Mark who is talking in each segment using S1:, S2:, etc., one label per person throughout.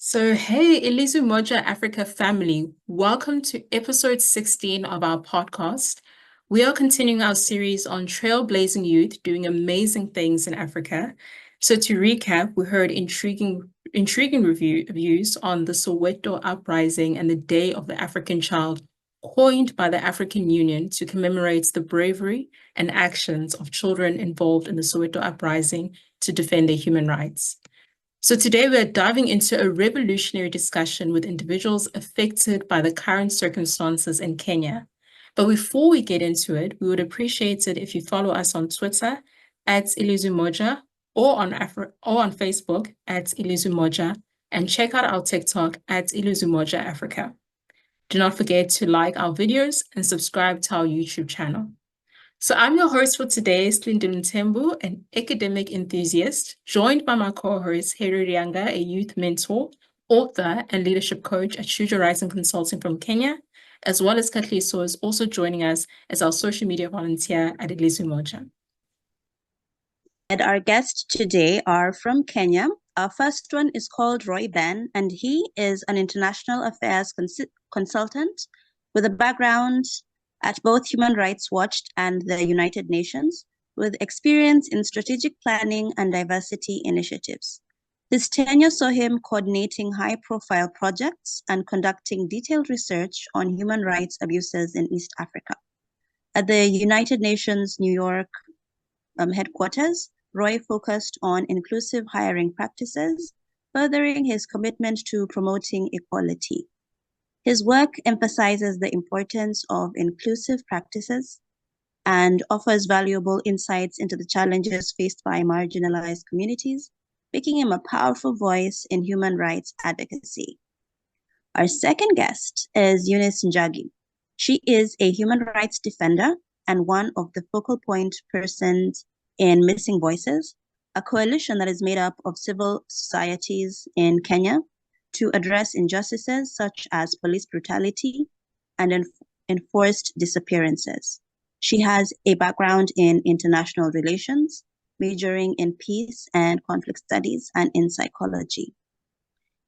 S1: Hey, Ilizwi Moja Africa family, welcome to episode 16 of our podcast. We are continuing our series on trailblazing youth doing amazing things in Africa. To recap, we heard intriguing reviews on the Soweto uprising and the Day of the African Child, coined by the African Union to commemorate the bravery and actions of children involved in the Soweto uprising to defend their human rights. Today we're diving into a revolutionary discussion with individuals affected by the current circumstances in Kenya. But before we get into it, we would appreciate it if you follow us on Twitter at Ilizwi Moja or on Facebook at Ilizwi Moja and check out our TikTok at Ilizwi Moja Africa. Do not forget to like our videos and subscribe to our YouTube channel. I'm your host for today, Slindim Ntembu, an academic enthusiast, joined by my co-host, Heri Rianga, a youth mentor, author, and leadership coach at Shuja Rising Consulting from Kenya, as well as Katliso is also joining us as our social media volunteer at Ilizwi Moja.
S2: And our guests today are from Kenya. Our first one is called Roy Ben, and he is an international affairs consultant with a background at both Human Rights Watch and the United Nations, with experience in strategic planning and diversity initiatives. His tenure saw him coordinating high-profile projects and conducting detailed research on human rights abuses in East Africa. At the United Nations New York headquarters, Roy focused on inclusive hiring practices, furthering his commitment to promoting equality. His work emphasizes the importance of inclusive practices and offers valuable insights into the challenges faced by marginalized communities, making him a powerful voice in human rights advocacy. Our second guest is Eunice Njagi. She is a human rights defender and one of the focal point persons in Missing Voices, a coalition that is made up of civil societies in Kenya to address injustices such as police brutality and enforced disappearances. She has a background in international relations, majoring in peace and conflict studies and in psychology.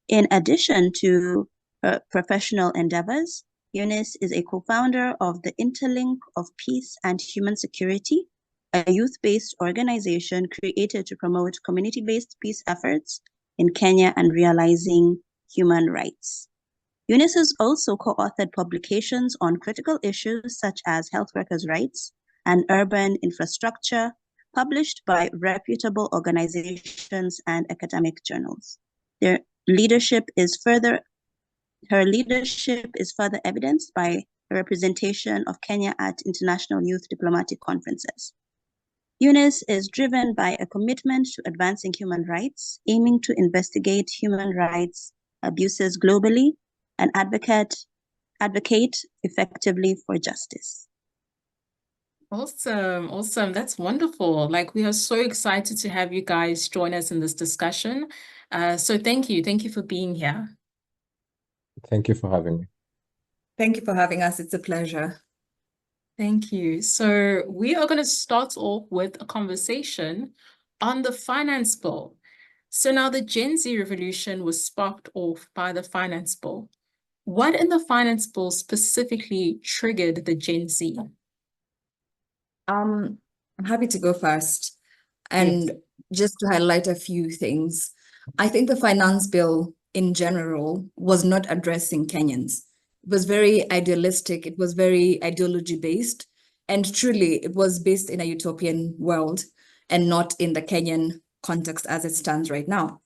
S2: In addition to her professional endeavors, Eunice is a co-founder of the Interlink of Peace and Human Security, a youth-based organization created to promote community-based peace efforts in Kenya and realizing human rights. Eunice has also co-authored publications on critical issues such as health workers' rights and urban infrastructure, published by reputable organizations and academic journals. Her leadership is further evidenced by the representation of Kenya at international youth diplomatic conferences. Eunice is driven by a commitment to advancing human rights, aiming to investigate human rights abuses globally and advocate effectively for justice.
S1: Awesome. That's wonderful. We are so excited to have you guys join us in this discussion. So thank you for being here.
S3: Thank you for having me.
S4: Thank you for having us. It's a pleasure.
S1: Thank you. So we are going to start off with a conversation on the finance bill. So now the Gen Z revolution was sparked off by the finance bill. What in the finance bill specifically triggered the Gen Z?
S4: I'm happy to go first. And just to highlight a few things, I think the finance bill in general was not addressing Kenyans. It was very idealistic. It was very ideology-based. And truly, it was based in a utopian world and not in the Kenyan context as it stands right now.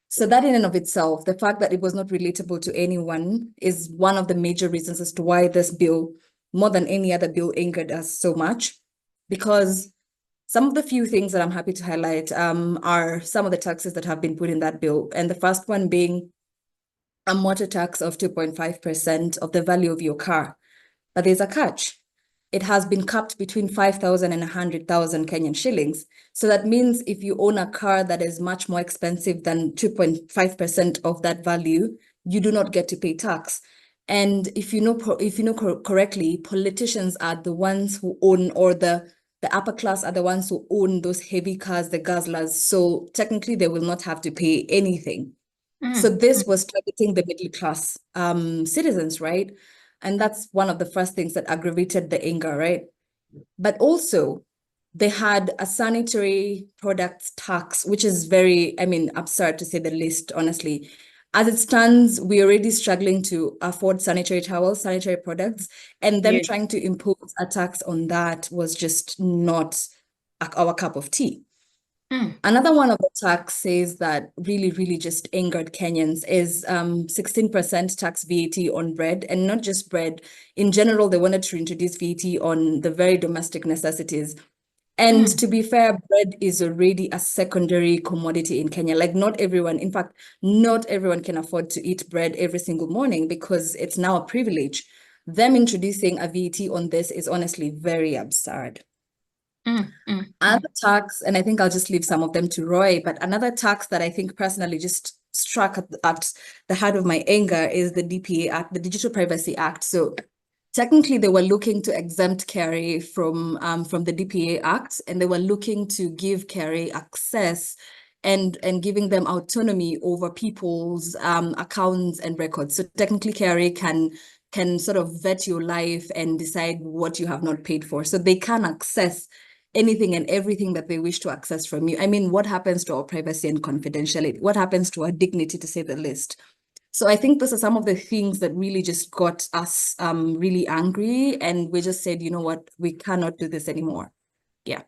S4: So that in and of itself, the fact that it was not relatable to anyone is one of the major reasons as to why this bill, more than any other bill, angered us so much. Because some of the few things that I'm happy to highlight are some of the taxes that have been put in that bill. And the first one being a motor tax of 2.5% of the value of your car. But there's a catch. It has been capped between 5,000 and 100,000 Kenyan shillings. So that means if you own a car that is much more expensive than 2.5% of that value, you do not get to pay tax. And if you know correctly, politicians are the ones who own, or the upper class are the ones who own those heavy cars, the guzzlers. So technically, they will not have to pay anything. So this was targeting the middle class citizens, right? And that's one of the first things that aggravated the anger, right? But also, they had a sanitary products tax, which is very, I mean, absurd to say the least, honestly. As it stands, we're already struggling to afford sanitary towels, sanitary products, and them
S1: Yes.
S4: trying to impose a tax on that was just not our cup of tea. Another one of the tax says that really just angered Kenyans is 16% tax VAT on bread, and not just bread. In general, they wanted to introduce VAT on the very domestic necessities. And to be fair, bread is already a secondary commodity in Kenya. Like not everyone, in fact, not everyone can afford to eat bread every single morning because it's now a privilege. Them introducing a VAT on this is honestly very absurd. Another tax, and I think I'll just leave some of them to Roy, but another tax that I think personally just struck at the heart of my anger is the DPA Act, the Digital Privacy Act. So technically, they were looking to exempt Kerry from the DPA Act, and they were looking to give Kerry access and giving them autonomy over people's accounts and records. So technically, Kerry can sort of vet your life and decide what you have not paid for. So they can access anything and everything that they wish to access from you. I mean, what happens to our privacy and confidentiality? What happens to our dignity, to say the least? So I think those are some of the things that really just got us really angry, and we just said, you know what, we cannot do this anymore. Yeah.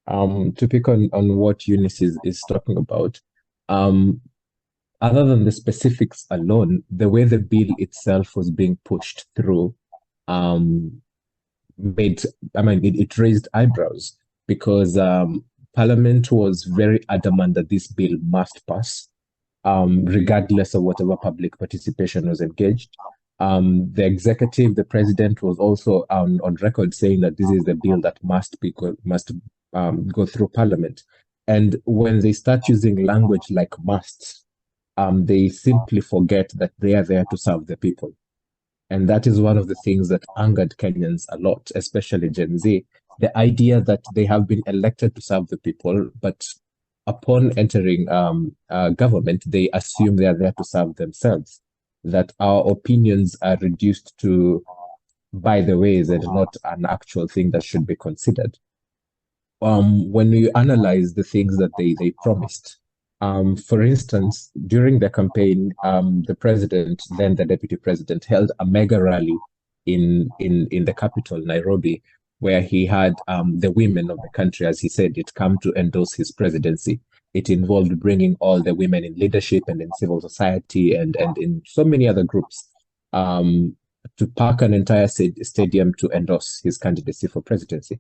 S3: To pick on what Eunice is talking about, other than the specifics alone, the way the bill itself was being pushed through it raised eyebrows because Parliament was very adamant that this bill must pass, regardless of whatever public participation was engaged. The executive, the president, was also on record saying that this is the bill that must go through Parliament. And when they start using language like must, they simply forget that they are there to serve the people. And that is one of the things that angered Kenyans a lot, especially Gen Z. The idea that they have been elected to serve the people, but upon entering government, they assume they are there to serve themselves, that our opinions are reduced to by the ways and not an actual thing that should be considered. When you analyze the things that they promised, for instance, during the campaign, the president, then the deputy president, held a mega rally in the capital, Nairobi, where he had the women of the country, as he said, it come to endorse his presidency. It involved bringing all the women in leadership and in civil society and in so many other groups to pack an entire stadium to endorse his candidacy for presidency.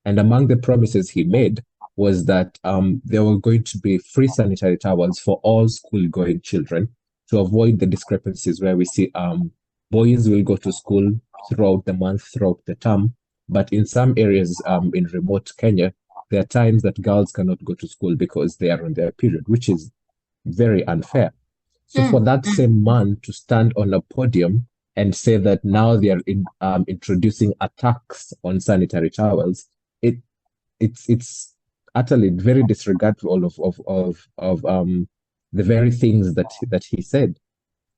S3: And among the promises he made was that there were going to be free sanitary towels for all school-going children to avoid the discrepancies where we see boys will go to school throughout the month, throughout the term, but in some areas in remote Kenya, there are times that girls cannot go to school because they are on their period, which is very unfair. So for that same man to stand on a podium and say that now they are introducing a tax on sanitary towels, it's utterly very disregardful of the very things that he said.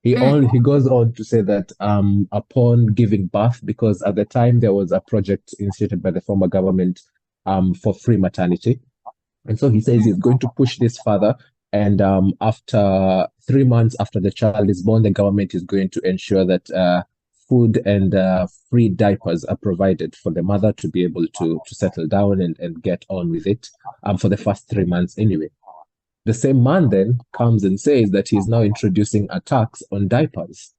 S3: He goes on to say that upon giving birth, because at the time there was a project initiated by the former government for free maternity, and so he says he's going to push this further. And after 3 months after the child is born, the government is going to ensure that food and free diapers are provided for the mother to be able to settle down and get on with it for the first 3 months anyway. The same man then comes and says that he's now introducing a tax on diapers.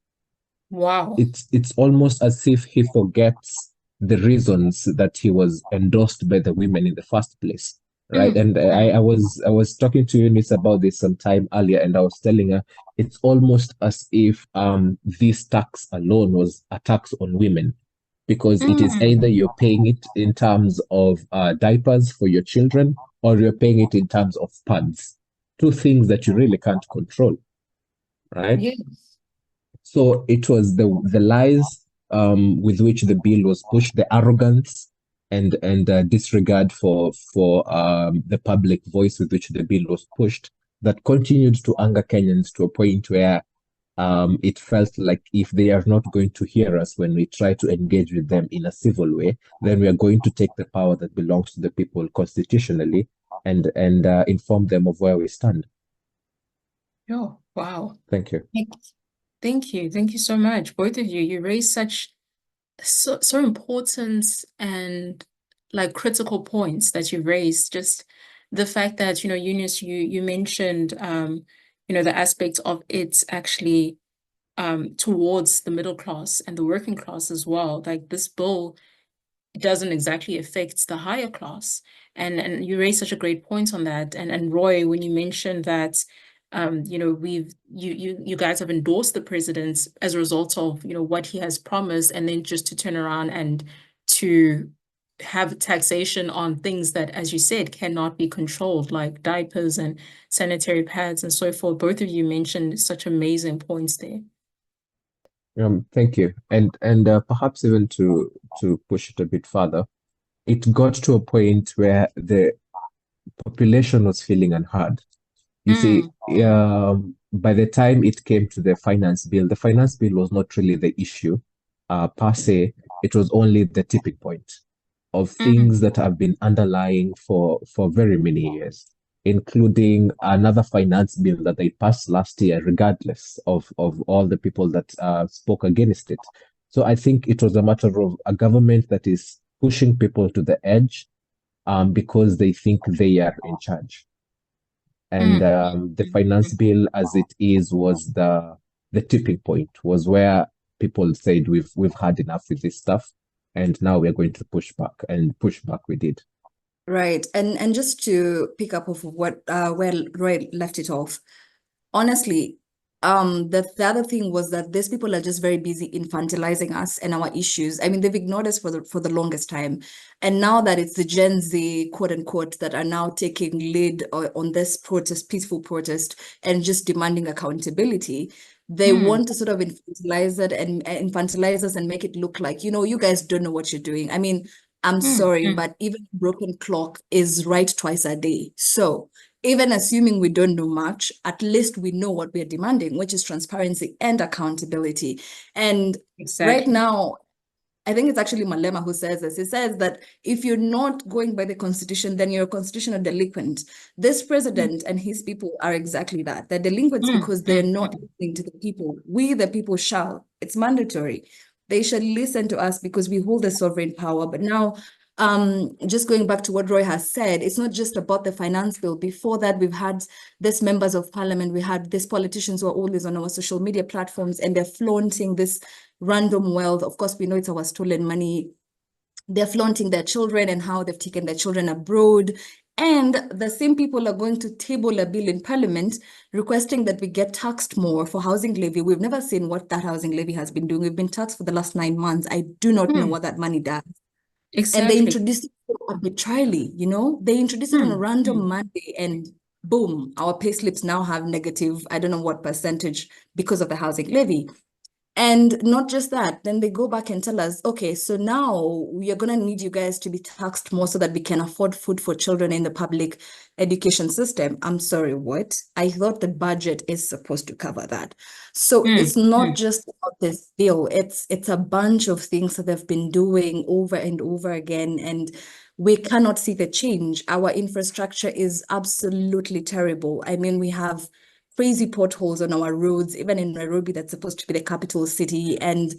S1: Wow.
S3: It's almost as if he forgets the reasons that he was endorsed by the women in the first place, right? And I was talking to Eunice about this some time earlier, and I was telling her it's almost as if this tax alone was a tax on women, because it is either you're paying it in terms of diapers for your children, or you're paying it in terms of pads. Two things that you really can't control, right?
S1: Yes.
S3: So it was the lies with which the bill was pushed, the arrogance and disregard for the public voice with which the bill was pushed, that continued to anger Kenyans to a point where it felt like if they are not going to hear us when we try to engage with them in a civil way, then we are going to take the power that belongs to the people constitutionally and inform them of where we stand.
S1: Oh, wow.
S3: Thank you.
S1: Thank you. Thank you so much. Both of you, you raised so important and like critical points that you raised. Just the fact that, Eunice, you mentioned the aspect of it actually towards the middle class and the working class as well. Like this bill doesn't exactly affect the higher class. And you raised such a great point on that. And Roy, when you mentioned that you guys have endorsed the president as a result of what he has promised, and then just to turn around and to have taxation on things that, as you said, cannot be controlled, like diapers and sanitary pads and so forth. Both of you mentioned such amazing points there.
S3: Thank you. And perhaps even to push it a bit further, it got to a point where the population was feeling unheard. You see, by the time it came to the finance bill was not really the issue per se. It was only the tipping point of things that have been underlying for very many years, including another finance bill that they passed last year, regardless of all the people that spoke against it. So I think it was a matter of a government that is pushing people to the edge because they think they are in charge. And the finance bill as it is was the tipping point, was where people said we've had enough with this stuff, and now we're going to push back, and push back we did.
S4: Right. And just to pick up of what where Roy left it off, honestly, the other thing was that these people are just very busy infantilizing us and our issues. I mean, they've ignored us for the longest time. And now that it's the Gen Z, quote unquote, that are now taking lead on this protest, peaceful protest, and just demanding accountability, they want to sort of infantilize it and infantilize us and make it look like, you guys don't know what you're doing. I mean, I'm sorry, but even a broken clock is right twice a day. So even assuming we don't know much, at least we know what we're demanding, which is transparency and accountability. And right now, I think it's actually Malema who says this. He says that if you're not going by the constitution, then you're a constitutional delinquent. This president and his people are exactly that. They're delinquents because they're not listening to the people. We, the people, shall. It's mandatory. They shall listen to us because we hold the sovereign power. But now, just going back to what Roy has said, it's not just about the finance bill. Before that, we've had these members of parliament, we had these politicians who are always on our social media platforms, and they're flaunting this random wealth. Of course, we know it's our stolen money. They're flaunting their children and how they've taken their children abroad. And the same people are going to table a bill in parliament requesting that we get taxed more for housing levy. We've never seen what that housing levy has been doing. We've been taxed for the last 9 months. I do not know what that money does. And they introduced it arbitrarily, they introduced it on a random Monday, and boom, our payslips now have negative, I don't know what percentage, because of the housing levy. And not just that, then they go back and tell us, okay, so now we are going to need you guys to be taxed more so that we can afford food for children in the public education system. I'm sorry, what? I thought the budget is supposed to cover that. So it's not just about this bill. It's a bunch of things that they've been doing over and over again, and we cannot see the change. Our infrastructure is absolutely terrible. I mean, we have crazy potholes on our roads, even in Nairobi, that's supposed to be the capital city. And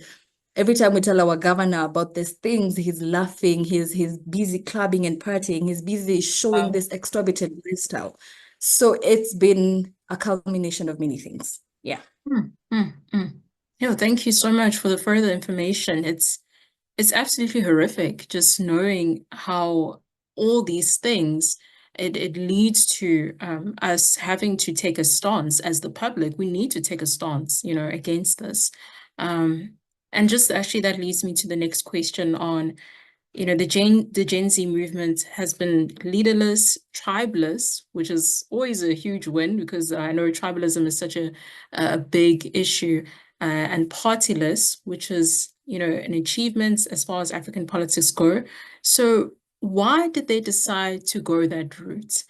S4: every time we tell our governor about these things, he's laughing, he's busy clubbing and partying, he's busy showing this exorbitant lifestyle. So it's been a culmination of many things. Yeah.
S1: Thank you so much for the further information. It's absolutely horrific just knowing how all these things, it leads to us having to take a stance as the public. We need to take a stance, against this. And just actually that leads me to the next question on, the Gen Z movement has been leaderless, tribeless, which is always a huge win because I know tribalism is such a big issue, and partyless, which is, an achievement as far as African politics go. So why did they decide to go that route?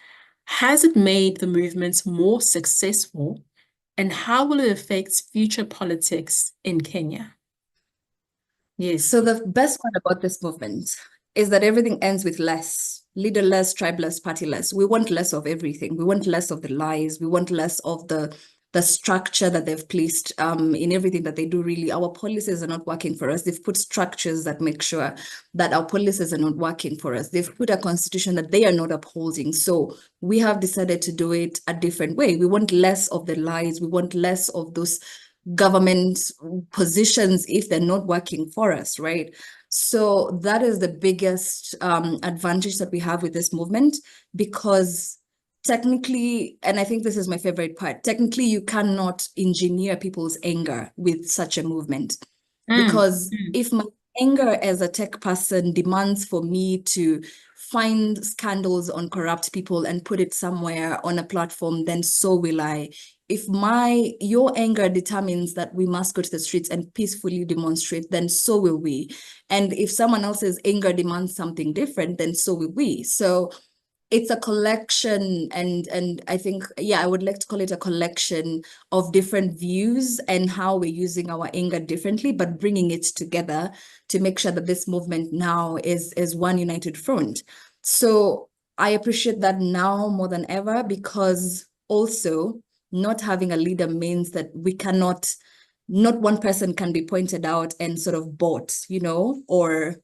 S1: Has it made the movement more successful, and how will it affect future politics in Kenya? Yes.
S4: So the best part about this movement is that everything ends with less. Leaderless, tribeless, partyless. We want less of everything. We want less of the lies. We want less of the structure that they've placed in everything that they do. Really, our policies are not working for us. They've put structures that make sure that our policies are not working for us. They've put a constitution that they are not upholding. So we have decided to do it a different way. We want less of the lies. We want less of those government positions if they're not working for us, right? So that is the biggest advantage that we have with this movement, because technically, and I think this is my favorite part, technically you cannot engineer people's anger with such a movement. Because if my anger as a tech person demands for me to find scandals on corrupt people and put it somewhere on a platform, then so will I. If your anger determines that we must go to the streets and peacefully demonstrate, then so will we. And if someone else's anger demands something different, then so will we. So it's a collection, and I think, yeah, I would like to call it a collection of different views and how we're using our anger differently, but bringing it together to make sure that this movement now is one united front. So I appreciate that now more than ever, because also not having a leader means that we cannot, not one person can be pointed out and sort of bought, or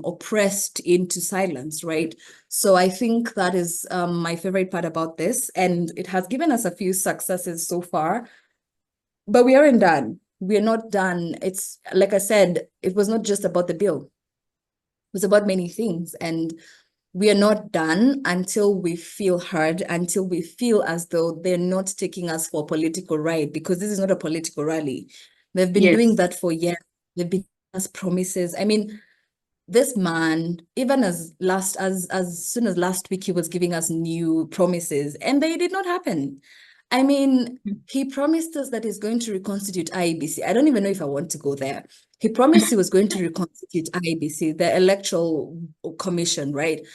S4: oppressed into silence, right? So I think that is my favorite part about this, and it has given us a few successes so far, but we aren't done. We're not done. It's like I said, it was not just about the bill. It was about many things, and we are not done until we feel heard, until we feel as though they're not taking us for a political ride, because this is not a political rally. They've been doing that for years. They've been giving us promises. I mean, this man, even as soon as last week, he was giving us new promises, and they did not happen. I mean, he promised us that he's going to reconstitute IEBC. I don't even know if I want to go there. He promised he was going to reconstitute IEBC, the Electoral Commission, right?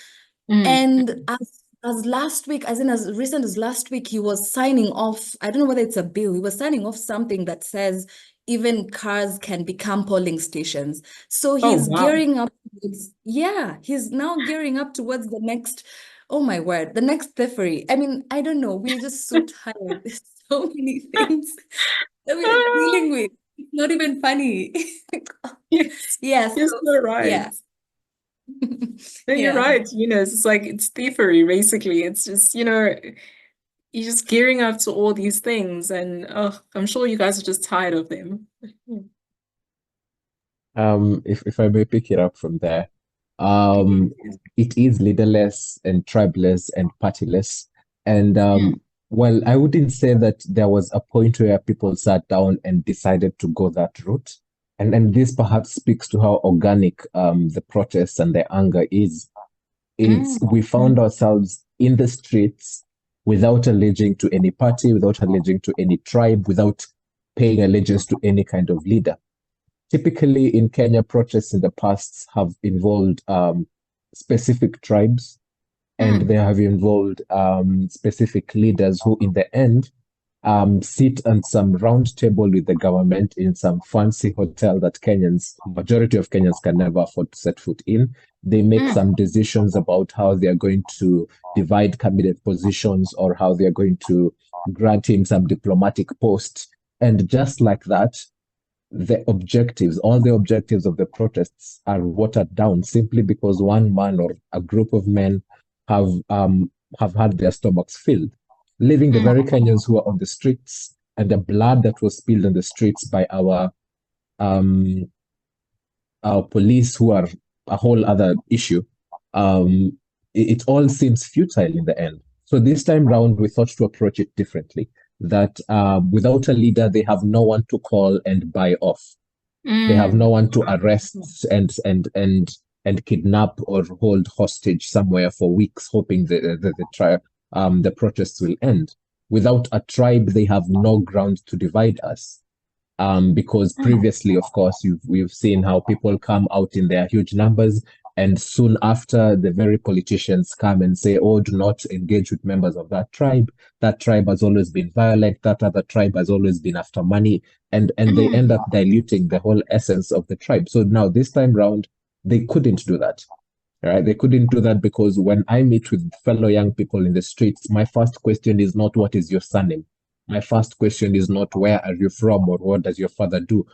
S4: And as last week, as recent as last week, he was signing off, I don't know whether it's a bill, he was signing off something that says even cars can become polling stations. So he's gearing up. He's now gearing up towards the next, oh my word, the next theffery. I mean, I don't know. We're just so tired. There's so many things that we are dealing with. It's not even funny.
S1: Yes.
S4: Yes.
S1: You're so right.
S4: Yeah.
S1: No, you're right. It's like, it's thievery, basically. It's just, you're just gearing up to all these things, and I'm sure you guys are just tired of them.
S3: If I may pick it up from there, it is leaderless and tribeless and partyless. And well, I wouldn't say that there was a point where people sat down and decided to go that route. And this perhaps speaks to how organic the protests and the anger is. We found ourselves in the streets without alleging to any party, without alleging to any tribe, without paying allegiance to any kind of leader. Typically in Kenya, protests in the past have involved specific tribes, and they have involved specific leaders who in the end sit on some round table with the government in some fancy hotel that majority of Kenyans can never afford to set foot in. They make some decisions about how they are going to divide cabinet positions, or how they are going to grant him some diplomatic post. And just like that, all the objectives of the protests are watered down simply because one man or a group of men have had their stomachs filled, leaving the very Kenyans who are on the streets, and the blood that was spilled on the streets by our police, who are a whole other issue. It all seems futile in the end. So this time round, we thought to approach it differently. That without a leader, they have no one to call and buy off. They have no one to arrest and kidnap or hold hostage somewhere for weeks, hoping the protests will end. Without a tribe, they have no ground to divide us. Because previously, of course, we've seen how people come out in their huge numbers And soon after, the very politicians come and say, oh, do not engage with members of that tribe. That tribe has always been violent. That other tribe has always been after money. And they end up diluting the whole essence of the tribe. So now this time round, they couldn't do that. Right? They couldn't do that because when I meet with fellow young people in the streets, my first question is not what is your surname? My first question is not where are you from or what does your father do?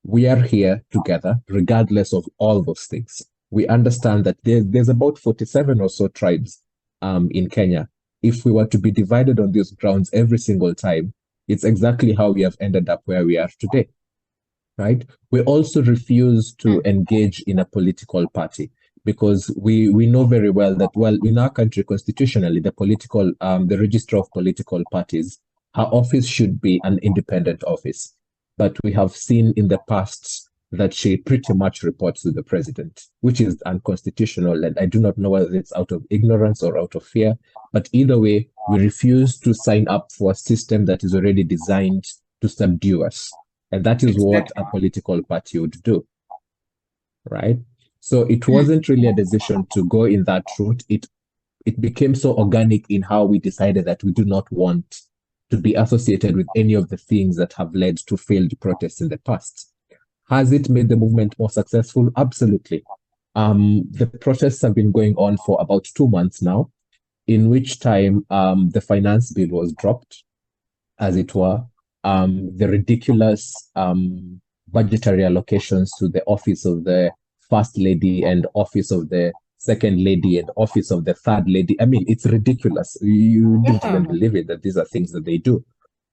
S3: We are here together, regardless of all those things. We understand that there's about 47 or so tribes in Kenya. If we were to be divided on these grounds every single time, it's exactly how we have ended up where we are today, right? We also refuse to engage in a political party because we know very well that, well, in our country, constitutionally, the Register of Political Parties, her office should be an independent office. But we have seen in the past that she pretty much reports to the president, which is unconstitutional. And I do not know whether it's out of ignorance or out of fear. But either way, we refuse to sign up for a system that is already designed to subdue us. And that is what a political party would do, right? So it wasn't really a decision to go in that route. It became so organic in how we decided that we do not want to be associated with any of the things that have led to failed protests in the past. Has it made the movement more successful? Absolutely. The protests have been going on for about 2 months now, in which time the finance bill was dropped, as it were. The ridiculous budgetary allocations to the office of the first lady and office of the second lady and office of the third lady. I mean, it's ridiculous. You didn't even believe it that these are things that they do.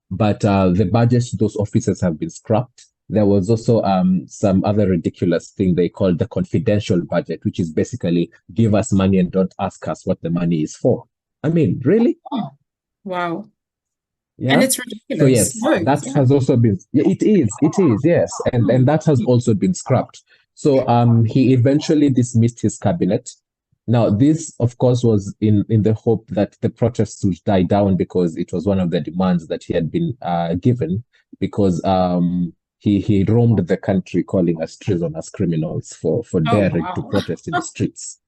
S3: But the budgets to those offices have been scrapped. There was also some other ridiculous thing they called the confidential budget, which is basically give us money and don't ask us what the money is for. I mean, really?
S1: Wow.
S3: Yeah.
S1: And it's ridiculous.
S3: So yes, that has also been, it is, yes. And that has also been scrapped. So he eventually dismissed his cabinet. Now, this, of course, was in the hope that the protests would die down because it was one of the demands that he had been given, because he roamed the country calling us treasonous criminals for daring to protest in the streets.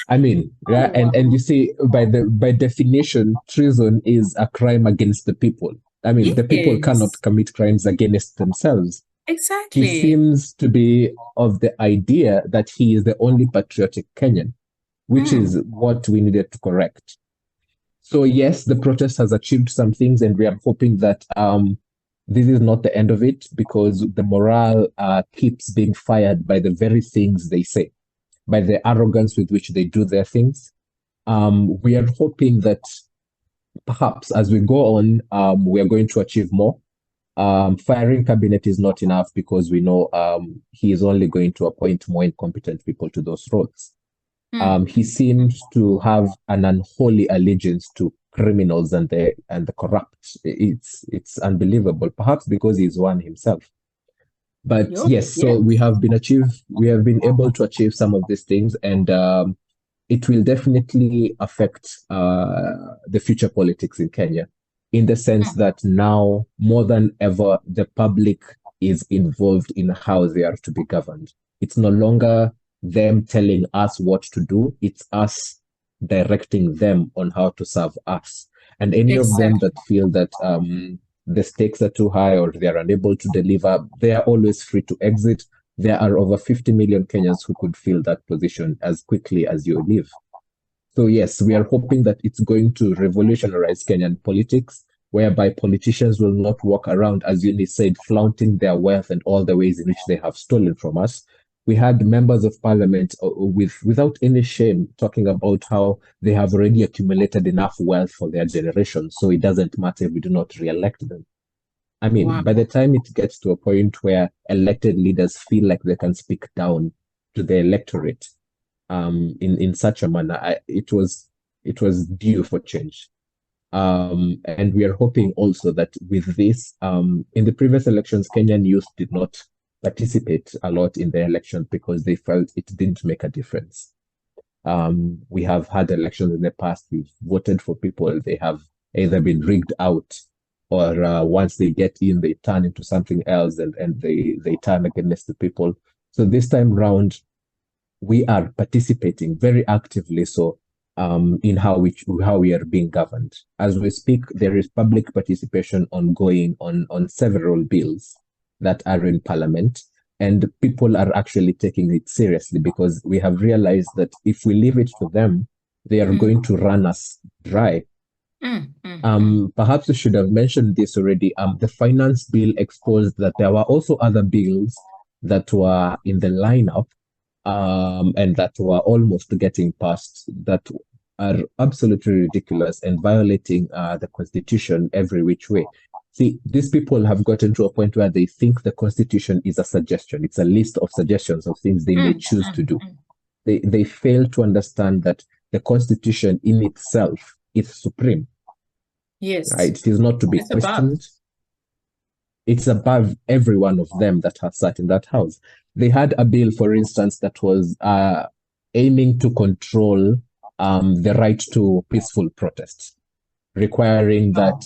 S3: I mean, yeah, and you see, by definition, treason is a crime against the people. I mean, the people cannot commit crimes against themselves.
S1: Exactly.
S3: He seems to be of the idea that he is the only patriotic Kenyan, which is what we needed to correct. So yes, the protest has achieved some things, and we are hoping that this is not the end of it, because the morale keeps being fired by the very things they say, by the arrogance with which they do their things. We are hoping that perhaps as we go on, we are going to achieve more. Firing cabinet is not enough, because we know he is only going to appoint more incompetent people to those roles. He seems to have an unholy allegiance to criminals and the corrupt. It's unbelievable, perhaps because he's one himself. But yes, so we have been able to achieve some of these things, and it will definitely affect the future politics in Kenya, in the sense that now more than ever, the public is involved in how they are to be governed. It's no longer them telling us what to do, it's us directing them on how to serve us. And any of them that feel that the stakes are too high or they are unable to deliver, they are always free to exit. There are over 50 million Kenyans who could fill that position as quickly as you leave. So yes, we are hoping that it's going to revolutionize Kenyan politics, whereby politicians will not walk around, as Eunice said, flaunting their wealth and all the ways in which they have stolen from us. We had members of parliament without any shame talking about how they have already accumulated enough wealth for their generation, so it doesn't matter if we do not re-elect them. I mean, by the time it gets to a point where elected leaders feel like they can speak down to the electorate in such a manner, it was due for change. And we are hoping also that with this, in the previous elections, Kenyan youth did not participate a lot in the elections because they felt it didn't make a difference. We have had elections in the past, we've voted for people, they have either been rigged out, or once they get in, they turn into something else, and they turn against the people. So this time round, we are participating very actively so in how we are being governed. As we speak, there is public participation ongoing on several bills that are in Parliament, and people are actually taking it seriously because we have realized that if we leave it to them, they are going to run us dry. Perhaps we should have mentioned this already. The finance bill exposed that there were also other bills that were in the lineup and that were almost getting passed that are absolutely ridiculous and violating the Constitution every which way. See, these people have gotten to a point where they think the Constitution is a suggestion. It's a list of suggestions of things they may choose to do. They fail to understand that the Constitution in itself is supreme.
S1: Yes.
S3: Right? It is not to be questioned. It's above every one of them that has sat in that house. They had a bill, for instance, that was aiming to control the right to peaceful protests, requiring that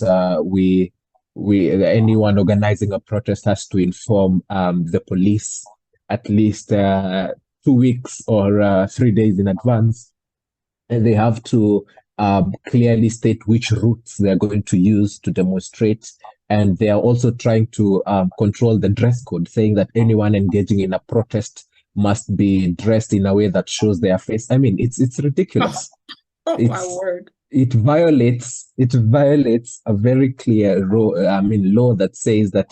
S3: anyone organizing a protest has to inform the police at least 2 weeks or 3 days in advance, and they have to clearly state which routes they're going to use to demonstrate. And they are also trying to control the dress code, saying that anyone engaging in a protest must be dressed in a way that shows their face. I mean, it's ridiculous.
S1: My word.
S3: It violates a very clear law that says that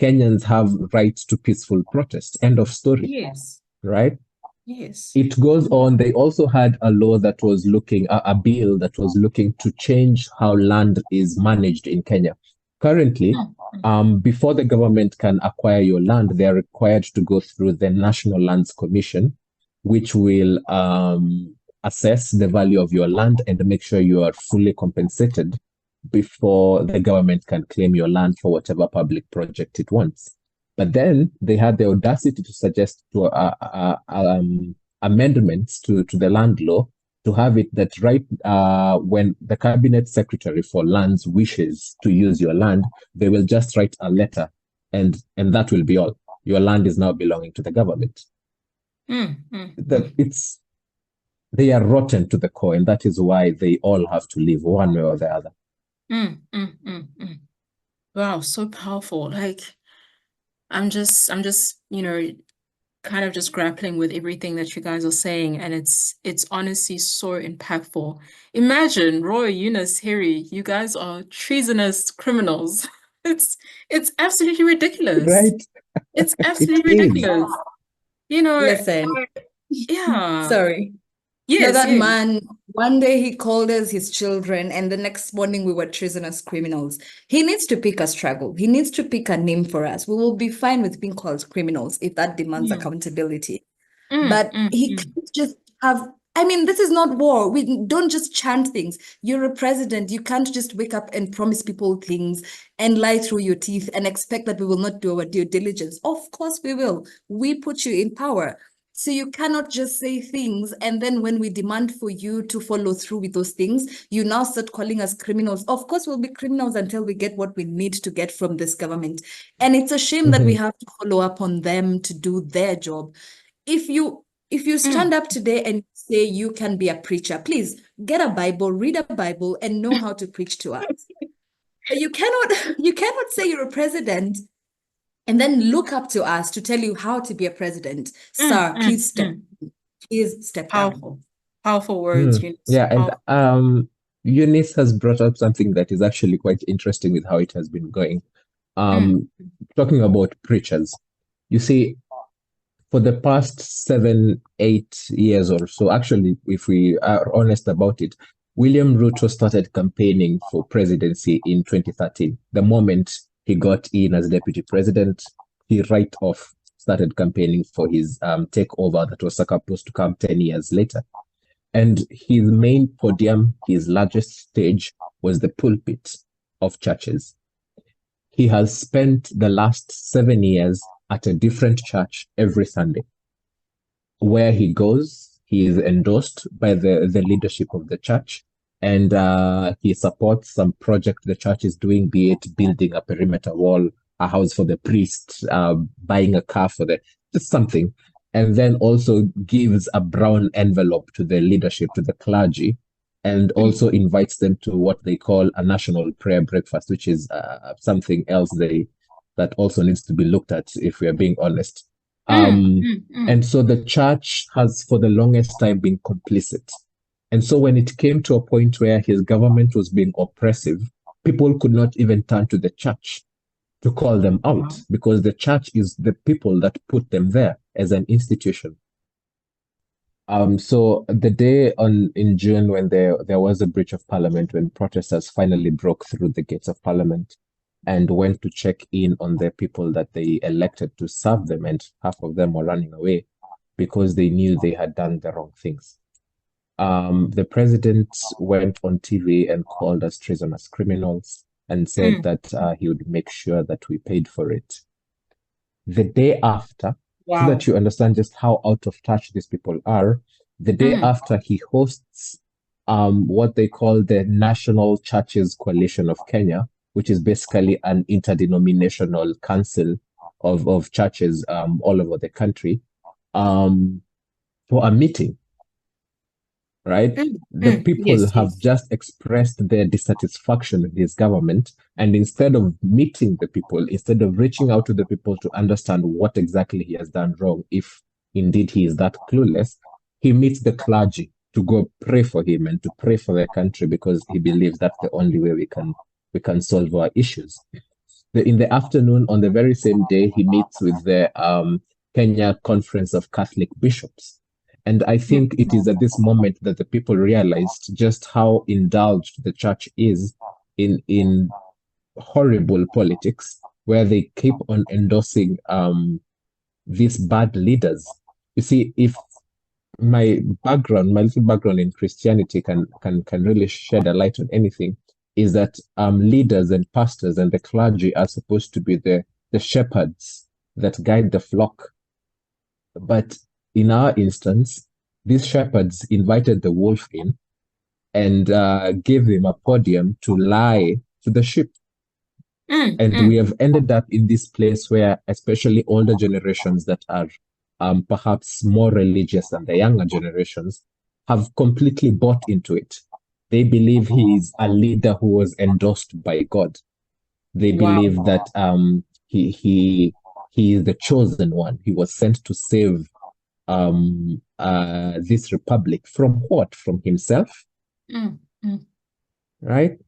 S3: Kenyans have right to peaceful protest. End of story.
S1: Yes.
S3: Right?
S1: Yes.
S3: It goes on. They also had a law that was a bill that was looking to change how land is managed in Kenya. Currently, before the government can acquire your land, they are required to go through the National Lands Commission, which will assess the value of your land and make sure you are fully compensated before the government can claim your land for whatever public project it wants. But then they had the audacity to suggest amendments to the land law to have it that when the cabinet secretary for lands wishes to use your land, they will just write a letter and that will be all. Your land is now belonging to the government. They are rotten to the core, and that is why they all have to leave one way or the other.
S1: Wow, so powerful. Like, I'm just, kind of just grappling with everything that you guys are saying, and it's honestly so impactful. Imagine Roy, Eunice, Harry, you guys are treasonous criminals. It's absolutely ridiculous.
S3: Right?
S1: It's absolutely ridiculous.
S4: Listen.
S1: Yeah.
S4: Sorry.
S1: Yes,
S4: that
S1: yes.
S4: man, one day he called us his children, and the next morning we were treasonous criminals. He needs to pick a struggle. He needs to pick a name for us. We will be fine with being called criminals if that demands accountability. But he can't just have, this is not war. We don't just chant things. You're a president. You can't just wake up and promise people things and lie through your teeth and expect that we will not do our due diligence. Of course we will. We put you in power. So you cannot just say things, and then when we demand for you to follow through with those things, you now start calling us criminals. Of course, we'll be criminals until we get what we need to get from this government. And it's a shame that we have to follow up on them to do their job. If you stand up today and say you can be a preacher, please get a Bible, read a Bible, and know how to preach to us. You cannot say you're a president and then look up to us to tell you how to be a president. Sir, please step down.
S1: Powerful words, Eunice.
S3: Yeah, and Eunice has brought up something that is actually quite interesting with how it has been going. Talking about preachers. You see, for the past 7-8 years or so, actually, if we are honest about it, William Ruto started campaigning for presidency in 2013. The moment he got in as deputy president, he right off started campaigning for his takeover that was supposed to come 10 years later. And his main podium, his largest stage, was the pulpit of churches. He has spent the last 7 years at a different church every Sunday. Where he goes, he is endorsed by the leadership of the church, and he supports some project the church is doing, be it building a perimeter wall, a house for the priest, buying a car for just something. and then also gives a brown envelope to the leadership, to the clergy, and also invites them to what they call a national prayer breakfast, which is something else that also needs to be looked at, if we are being honest. And so the church has for the longest time been complicit. And so when it came to a point where his government was being oppressive, people could not even turn to the church to call them out, because the church is the people that put them there as an institution. So the day in June when there was a breach of parliament, when protesters finally broke through the gates of parliament and went to check in on the people that they elected to serve them, and half of them were running away because they knew they had done the wrong things. The president went on TV and called us treasonous criminals and said that he would make sure that we paid for it. The day after, so that you understand just how out of touch these people are, the day after, he hosts what they call the National Churches Coalition of Kenya, which is basically an interdenominational council of churches all over the country, for a meeting. Right? The people have just expressed their dissatisfaction with his government, and instead of meeting the people, instead of reaching out to the people to understand what exactly he has done wrong, if indeed he is that clueless, he meets the clergy to go pray for him and to pray for the country, because he believes that's the only way we can solve our issues. In the afternoon, on the very same day, he meets with the Kenya Conference of Catholic Bishops. And I think it is at this moment that the people realized just how indulged the church is in horrible politics, where they keep on endorsing these bad leaders. You see, if my little background in Christianity can really shed a light on anything, is that leaders and pastors and the clergy are supposed to be the shepherds that guide the flock. But in our instance, these shepherds invited the wolf in and gave him a podium to lie to the sheep. And we have ended up in this place where, especially older generations that are perhaps more religious than the younger generations, have completely bought into it. They believe he is a leader who was endorsed by God. They believe that he is the chosen one. He was sent to save this republic from what? From himself? Right?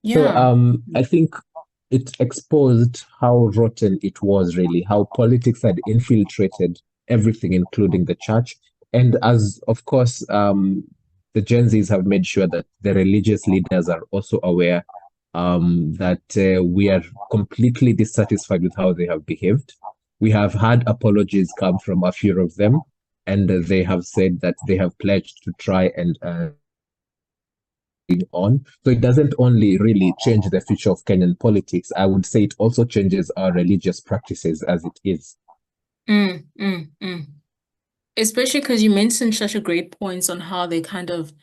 S3: So I think it exposed how rotten it was, really, how politics had infiltrated everything, including the church. And as, of course, the Gen Zs have made sure that the religious leaders are also aware that we are completely dissatisfied with how they have behaved. We have had apologies come from a few of them, and they have said that they have pledged to try and on. So it doesn't only really change the future of Kenyan politics, I would say it also changes our religious practices as it is.
S1: Especially because you mentioned such a great points on how they kind of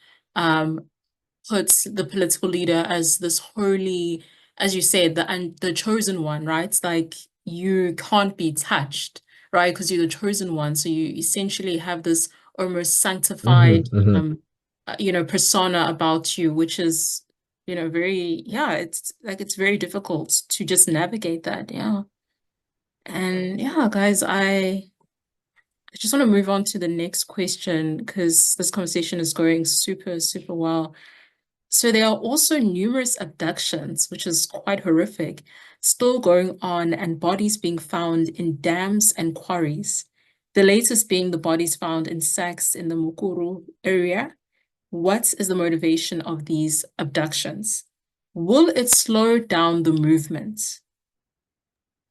S1: puts the political leader as this holy, as you said, the chosen one, right? It's like you can't be touched, right? Because you're the chosen one. So you essentially have this almost sanctified persona about you, which is, very, it's like it's very difficult to just navigate that. Yeah. And yeah, guys, I just want to move on to the next question because this conversation is going super, super well. So there are also numerous abductions, which is quite horrific, still going on, and bodies being found in dams and quarries. The latest being the bodies found in sacks in the Mukuru area. What is the motivation of these abductions? Will it slow down the movement?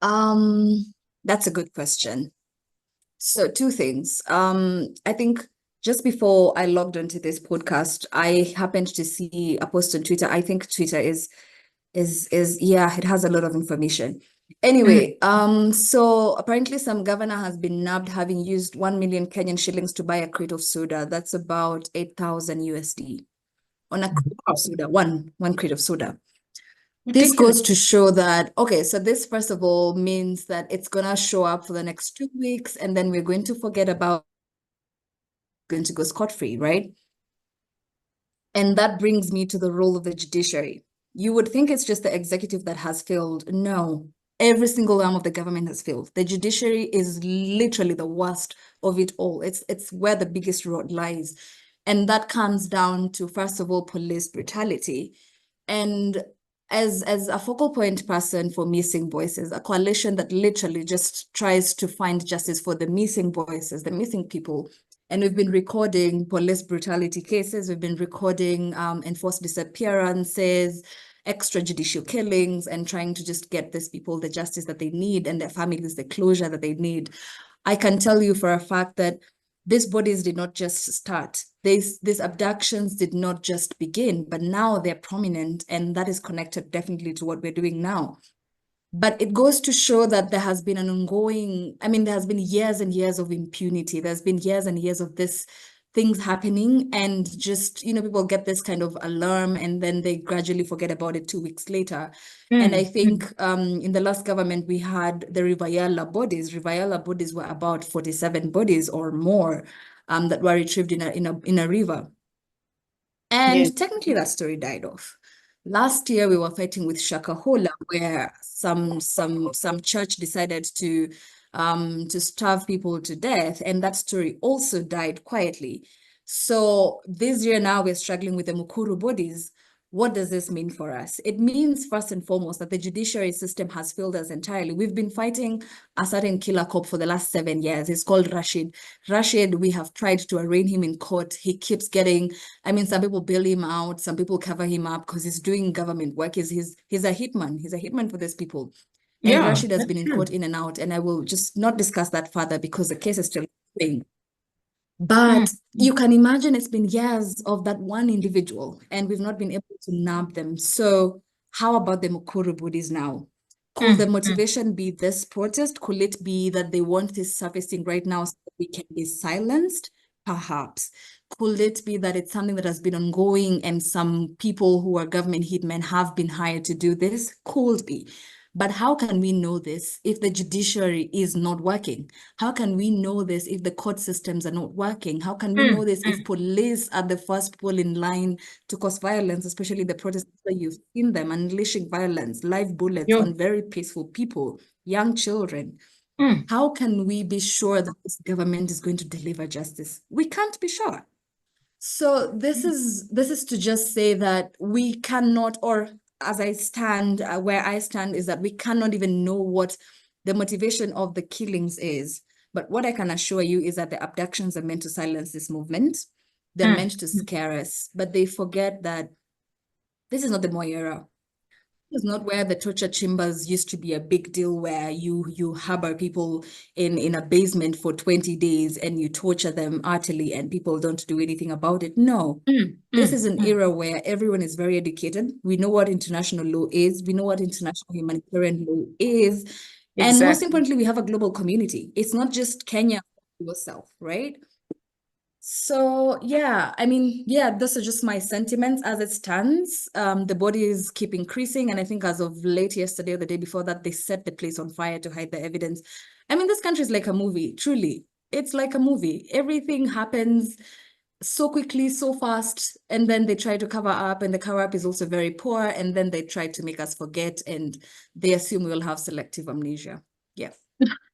S4: That's a good question. So two things. I think just before I logged into this podcast, I happened to see a post on Twitter. I think Twitter is it has a lot of information. Anyway, so apparently some governor has been nabbed having used 1 million Kenyan shillings to buy a crate of soda. That's about 8,000 USD on a crate of soda, one crate of soda. This goes
S1: Ridiculous.
S4: to show that, okay, so this first of all means that it's gonna show up for the next 2 weeks, and then we're going to forget about going to go scot-free, right? And that brings me to the role of the judiciary. You would think it's just the executive that has failed. No, every single arm of the government has failed. The judiciary is literally the worst of it all. It's where the biggest rot lies. And that comes down to, first of all, police brutality. And as a focal point person for missing voices, a coalition that literally just tries to find justice for the missing voices, the missing people. And we've been recording police brutality cases. We've been recording enforced disappearances, extrajudicial killings, and trying to just get these people the justice that they need and their families the closure that they need. I can tell you for a fact that these bodies did not just start. These abductions did not just begin, but now they're prominent, and that is connected definitely to what we're doing now. But it goes to show that there has been an ongoing, there has been years and years of impunity. There's been years and years of this things happening, and just, people get this kind of alarm and then they gradually forget about it 2 weeks later. And I think in the last government, we had the Rivayala bodies. Rivayala bodies were about 47 bodies or more that were retrieved in a river. And
S1: Yes.
S4: technically that story died off. Last year we were fighting with Shakahola, where some church decided to starve people to death, and that story also died quietly. So this year now we're struggling with the Mukuru bodies. What does this mean for us? It means first and foremost that the judiciary system has failed us entirely. We've been fighting a certain killer cop for the last 7 years. He's called Rashid. Rashid, we have tried to arraign him in court. He keeps getting, some people bail him out, some people cover him up because he's doing government work. He's a hitman. He's a hitman for these people. And
S1: Yeah,
S4: Rashid has
S1: that's
S4: been in
S1: true.
S4: court in and out, and I will just not discuss that further because the case is still going. But you can imagine it's been years of that one individual, and we've not been able to nab them. So how about the Mukuru bodies now? Could the motivation be this protest? Could it be that they want this surfacing right now so that we can be silenced? Perhaps. Could it be that it's something that has been ongoing and some people who are government hitmen have been hired to do this? Could be. But how can we know this if the judiciary is not working? How can we know this if the court systems are not working? How can we know this if police are the first people in line to cause violence, especially the protests where you've seen them unleashing violence, live bullets on very peaceful people, young children? How can we be sure that this government is going to deliver justice? We can't be sure. So this is to just say that we cannot, or as I stand, where I stand is that we cannot even know what the motivation of the killings is. But what I can assure you is that the abductions are meant to silence this movement. They're meant to scare us, but they forget that this is not the Moi era. It's not where the torture chambers used to be a big deal, where you harbor people in a basement for 20 days and you torture them utterly and people don't do anything about it. No, this is an era where everyone is very educated. We know what international law is. We know what international humanitarian law is. And most importantly, we have a global community. It's not just Kenya yourself, right? So yeah, those are just my sentiments as it stands. The bodies keep increasing, and I think as of late yesterday or the day before that, they set the place on fire to hide the evidence. This country is like a movie, truly. It's like a movie. Everything happens so quickly, so fast, and then they try to cover up, and the cover up is also very poor, and then they try to make us forget, and they assume we'll have selective amnesia. Yeah.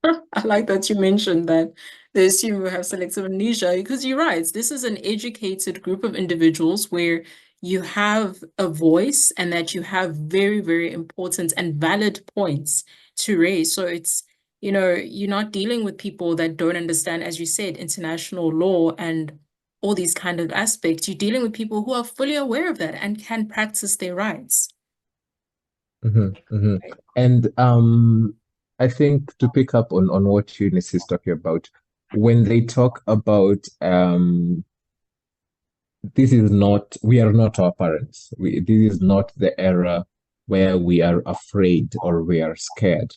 S1: I like that you mentioned that they assume we have selective amnesia, because you're right. This is an educated group of individuals where you have a voice and that you have very, very important and valid points to raise. So it's, you're not dealing with people that don't understand, as you said, international law and all these kind of aspects. You're dealing with people who are fully aware of that and can practice their rights.
S3: And I think to pick up on what Eunice is talking about, when they talk about we are not our parents. This is not the era where we are afraid or we are scared.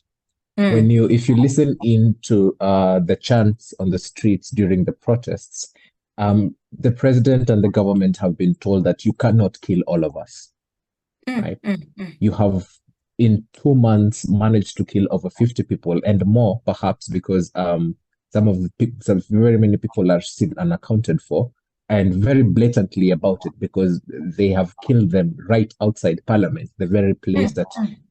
S3: If you listen into the chants on the streets during the protests, the president and the government have been told that you cannot kill all of us. right? You have in 2 months managed to kill over 50 people and more, perhaps because some very many people are still unaccounted for, and very blatantly about it because they have killed them right outside Parliament, the very place that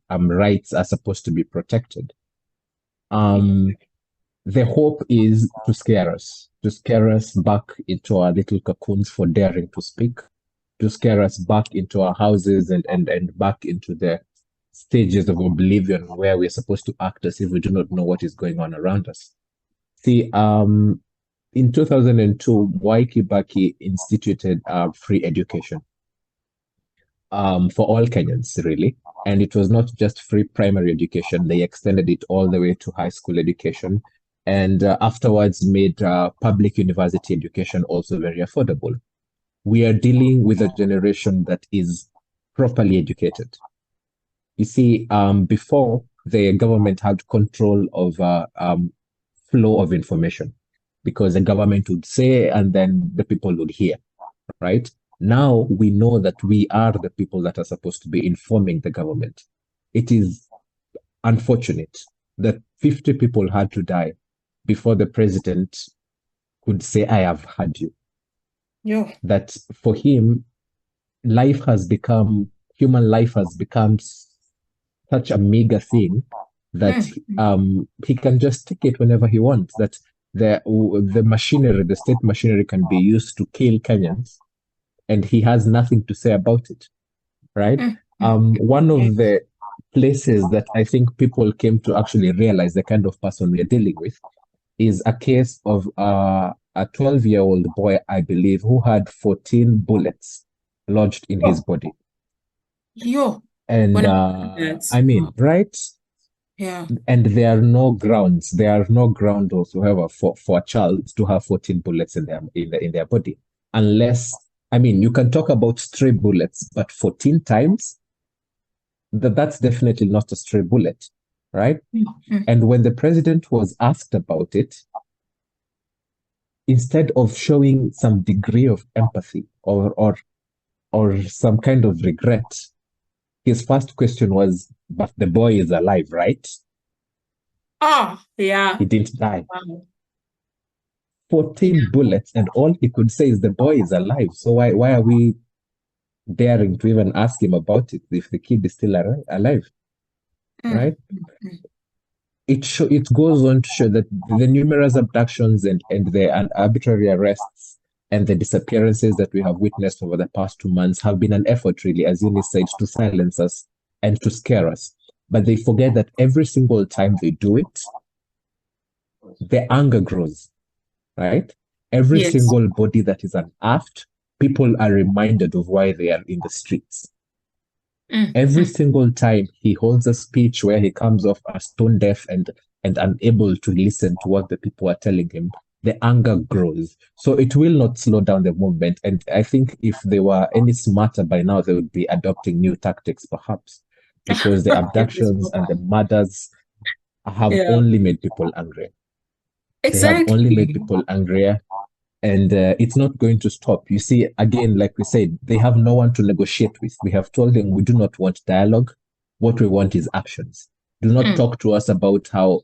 S3: rights are supposed to be protected. The hope is to scare us back into our little cocoons for daring to speak, to scare us back into our houses and back into the stages of oblivion where we're supposed to act as if we do not know what is going on around us. See, in 2002, Mwai Kibaki instituted free education for all Kenyans, really. And it was not just free primary education, they extended it all the way to high school education, and afterwards made public university education also very affordable. We are dealing with a generation that is properly educated. You see, before the government had control of flow of information because the government would say and then the people would hear, right? Now we know that we are the people that are supposed to be informing the government. It is unfortunate that 50 people had to die before the president could say, I have heard you.
S1: Yeah.
S3: That for him, human life has become such a meager thing that he can just take it whenever he wants, that the machinery, the state machinery can be used to kill Kenyans, and he has nothing to say about it, right? One of the places that I think people came to actually realize the kind of person we're dealing with is a case of a 12-year-old boy, I believe, who had 14 bullets lodged in his body.
S1: Yo.
S3: And I mean, right?
S1: Yeah.
S3: And there are no grounds whatsoever for a child to have 14 bullets in their body. Unless, I mean, you can talk about stray bullets, but 14 times, that's definitely not a stray bullet, right? And when the president was asked about it, instead of showing some degree of empathy or some kind of regret, his first question was, but the boy is alive, right?
S1: Oh, yeah.
S3: He didn't die.
S1: Wow.
S3: 14 bullets, and all he could say is the boy is alive. So why are we daring to even ask him about it if the kid is still alive? Right? It goes on to show that the numerous abductions and the arbitrary arrests and the disappearances that we have witnessed over the past 2 months have been an effort, really, as Eunice said, to silence us and to scare us. But they forget that every single time they do it, the anger grows, right? Every single body that is unearthed, people are reminded of why they are in the streets. Every single time he holds a speech where he comes off as stone deaf and unable to listen to what the people are telling him, the anger grows. So it will not slow down the movement. And I think if they were any smarter by now, they would be adopting new tactics, perhaps, because the abductions and the murders have only made people angry. They have only made people angrier. And it's not going to stop. You see, again, like we said, they have no one to negotiate with. We have told them we do not want dialogue. What we want is actions. Do not talk to us about how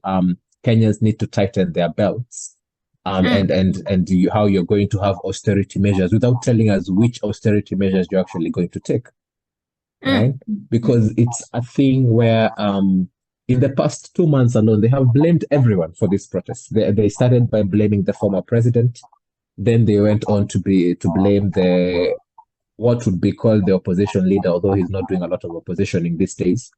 S3: Kenyans need to tighten their belts and how you're going to have austerity measures without telling us which austerity measures you're actually going to take. Right? Because it's a thing where in the past 2 months alone, they have blamed everyone for this protest. They started by blaming the former president. Then they went on to blame what would be called the opposition leader, although he's not doing a lot of oppositioning these days.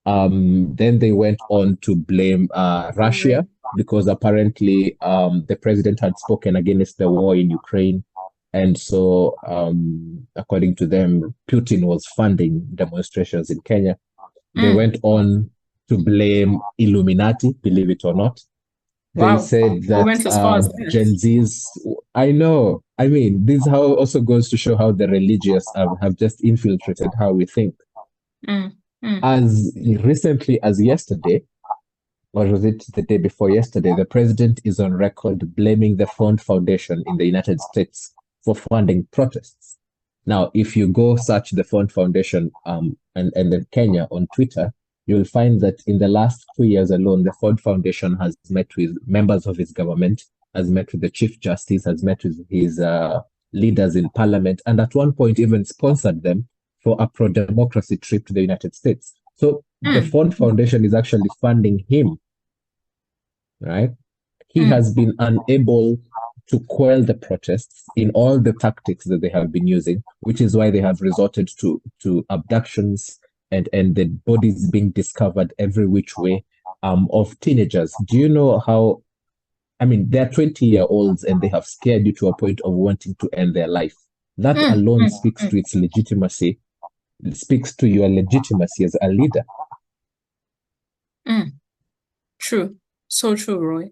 S3: Then they went on to blame Russia because apparently the president had spoken against the war in Ukraine. And so, according to them, Putin was funding demonstrations in Kenya. They went on to blame Illuminati, believe it or not. They said that Gen Zs, I know. I mean, this how also goes to show how the religious have just infiltrated how we think. As recently as yesterday, or was it the day before yesterday, the president is on record blaming the Fund Foundation in the United States for funding protests. Now, if you go search the Fund Foundation and then Kenya on Twitter, you'll find that in the last 2 years alone, the Ford Foundation has met with members of his government, has met with the Chief Justice, has met with his leaders in parliament, and at one point even sponsored them for a pro-democracy trip to the United States. So the Ford Foundation is actually funding him, right? He has been unable to quell the protests in all the tactics that they have been using, which is why they have resorted to abductions and the bodies being discovered every which way of teenagers. Do you know how, I mean, they're 20-year-olds and they have scared you to a point of wanting to end their life. That alone speaks to its legitimacy. It speaks to your legitimacy as a leader.
S1: True. So true, Roy.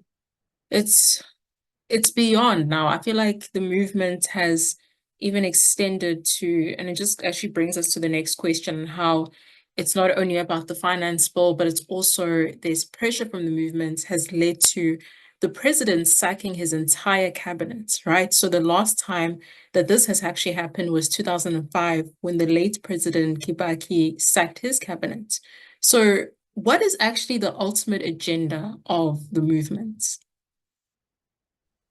S1: It's beyond now. I feel like the movement has even extended to, and it just actually brings us to the next question, how it's not only about the finance bill, but it's also there's pressure from the movement has led to the president sacking his entire cabinet, right? So the last time that this has actually happened was 2005 when the late President Kibaki sacked his cabinet. So what is actually the ultimate agenda of the movement?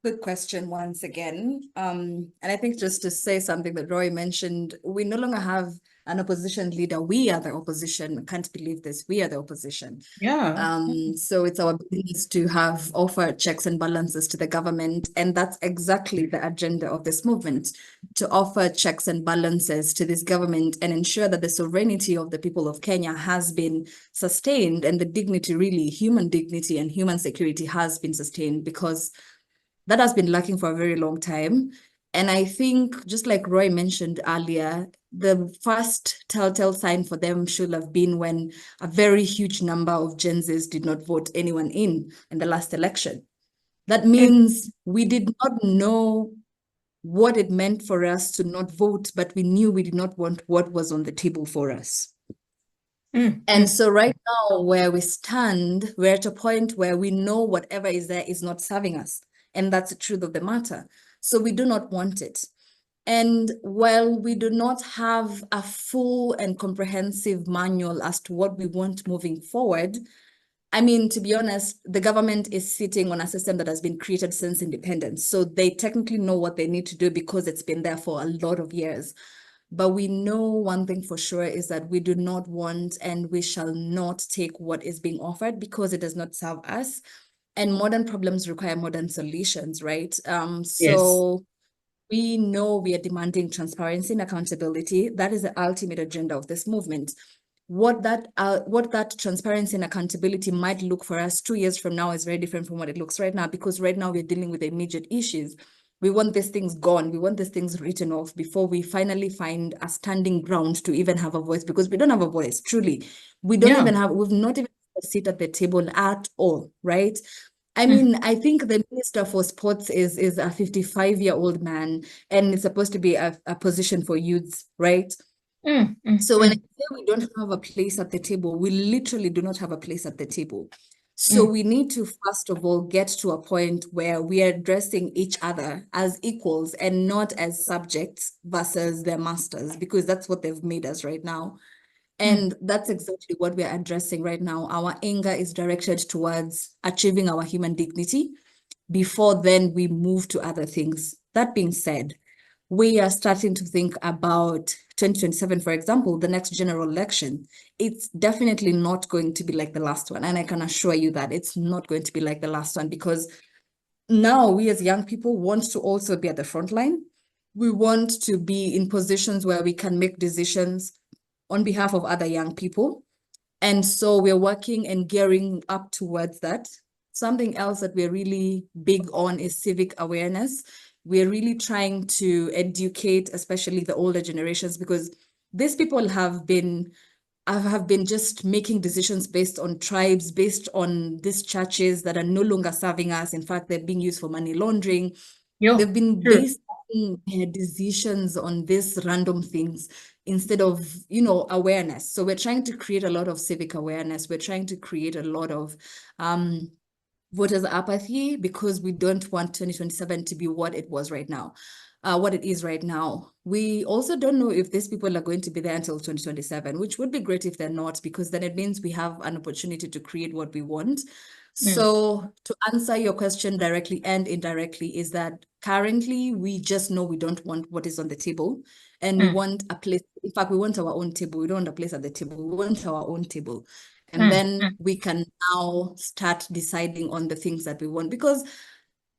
S4: Good question once again. And I think just to say something that Roy mentioned, we no longer have an opposition leader. We are the opposition. I can't believe this. We are the opposition.
S1: Yeah.
S4: So it's our business to have offer checks and balances to the government. And that's exactly the agenda of this movement, to offer checks and balances to this government and ensure that the sovereignty of the people of Kenya has been sustained and the dignity, really human dignity and human security has been sustained, because that has been lacking for a very long time. And I think, just like Roy mentioned earlier, the first telltale sign for them should have been when a very huge number of Gen Zs did not vote anyone in the last election. That means we did not know what it meant for us to not vote, but we knew we did not want what was on the table for us. And so right now, where we stand, we're at a point where we know whatever is there is not serving us. And that's the truth of the matter. So we do not want it. And while we do not have a full and comprehensive manual as to what we want moving forward, I mean, to be honest, the government is sitting on a system that has been created since independence. So they technically know what they need to do because it's been there for a lot of years. But we know one thing for sure is that we do not want and we shall not take what is being offered because it does not serve us. And modern problems require modern solutions, right? So we know we are demanding transparency and accountability. That is the ultimate agenda of this movement. What that transparency and accountability might look for us 2 years from now is very different from what it looks right now, because right now we're dealing with the immediate issues. We want these things gone. We want these things written off before we finally find a standing ground to even have a voice, because we don't have a voice, truly. We don't even have, we've not even a seat at the table at all, right? I mean, I think the Minister for Sports is a 55-year-old man, and it's supposed to be a position for youths, right? So when I say we don't have a place at the table, we literally do not have a place at the table. So we need to, first of all, get to a point where we are addressing each other as equals and not as subjects versus their masters, because that's what they've made us right now. And that's exactly what we're addressing right now. Our anger is directed towards achieving our human dignity. Before then, we move to other things. That being said, we are starting to think about 2027, for example, the next general election. It's definitely not going to be like the last one. And I can assure you that it's not going to be like the last one, because now we as young people want to also be at the front line. We want to be in positions where we can make decisions on behalf of other young people. And so we're working and gearing up towards that. Something else that we're really big on is civic awareness. We're really trying to educate, especially the older generations, because these people have been just making decisions based on tribes, based on these churches that are no longer serving us. In fact, they're being used for money laundering. They've been basing their decisions on these random things instead of, awareness. So we're trying to create a lot of civic awareness. We're trying to create a lot of voters' apathy, because we don't want 2027 to be what it was right now. what it is right now. We also don't know if these people are going to be there until 2027, which would be great if they're not, because then it means we have an opportunity to create what we want. So to answer your question directly and indirectly is that currently we just know we don't want what is on the table, and we want a place. In fact, we want our own table. We don't want a place at the table. We want our own table. And then we can now start deciding on the things that we want, because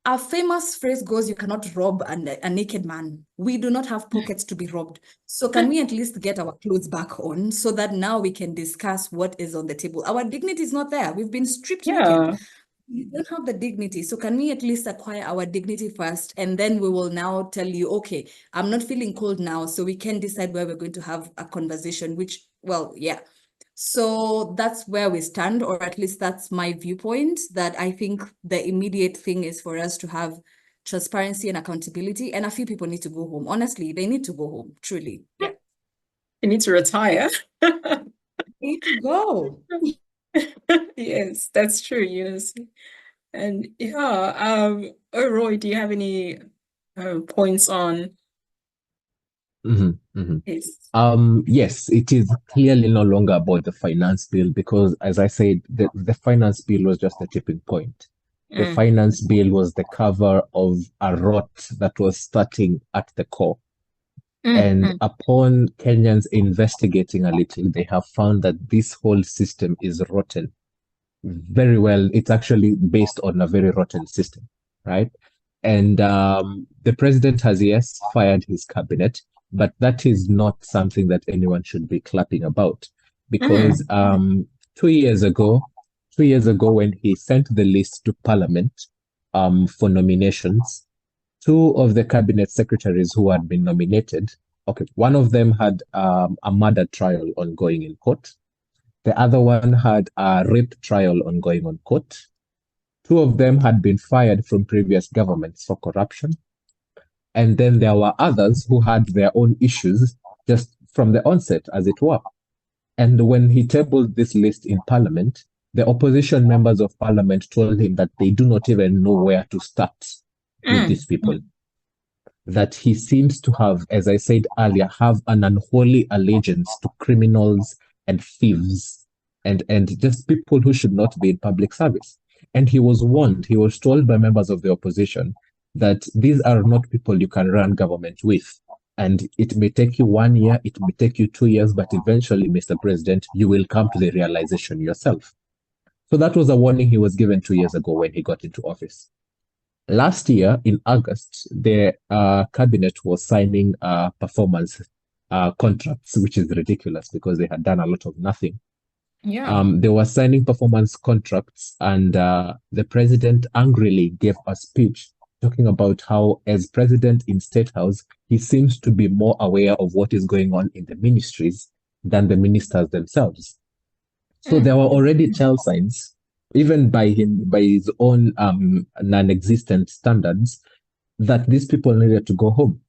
S4: our famous phrase goes, you cannot rob a naked man. We do not have pockets to be robbed. So can we at least get our clothes back on so that now we can discuss what is on the table? Our dignity is not there. We've been stripped naked. We don't have the dignity. So can we at least acquire our dignity first? And then we will now tell you, okay, I'm not feeling cold now. So we can decide where we're going to have a conversation, which, well, yeah. So that's where we stand, or at least that's my viewpoint, that I think the immediate thing is for us to have transparency and accountability. And a few people need to go home. Honestly, they need to go home, truly. Yeah.
S1: You need to retire.
S4: They need to go.
S1: Yes, that's true, Eunice. And yeah, Roy, do you have any points on this?
S3: Yes, it is clearly no longer about the finance bill because, as I said, the finance bill was just a tipping point. The finance bill was the cover of a rot that was starting at the core. And upon Kenyans investigating a little, they have found that this whole system is rotten. Very well, it's actually based on a very rotten system, right? And the president has, yes, fired his cabinet, but that is not something that anyone should be clapping about, because 2 years ago, when he sent the list to Parliament for nominations, two of the cabinet secretaries who had been nominated, okay, one of them had a murder trial ongoing in court. The other one had a rape trial ongoing on court. Two of them had been fired from previous governments for corruption. And then there were others who had their own issues just from the onset, as it were. And when he tabled this list in Parliament, the opposition members of Parliament told him that they do not even know where to start with these people. That he seems to have, as I said earlier, have an unholy allegiance to criminals and thieves and just people who should not be in public service. And he was warned, he was told by members of the opposition that these are not people you can run government with. And it may take you 1 year, it may take you 2 years, but eventually, Mr. President, you will come to the realization yourself. So that was a warning he was given 2 years ago when he got into office. Last year, in August, the cabinet was signing performance contracts, which is ridiculous because they had done a lot of nothing. They were signing performance contracts, and the president angrily gave a speech talking about how, as president in State House, he seems to be more aware of what is going on in the ministries than the ministers themselves. So there were already tell signs, even by his own non-existent standards, that these people needed to go home.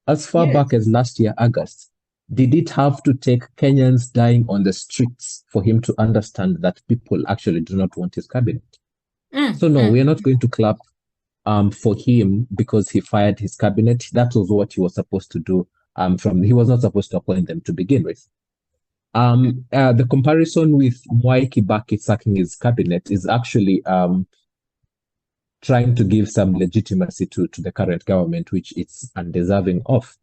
S3: As far back as last year, August, did it have to take Kenyans dying on the streets for him to understand that people actually do not want his cabinet? So no, we are not going to clap for him because he fired his cabinet. That was what he was supposed to do. He was not supposed to appoint them to begin with. The comparison with Mwai Kibaki sacking his cabinet is actually trying to give some legitimacy to the current government, which it's undeserving of.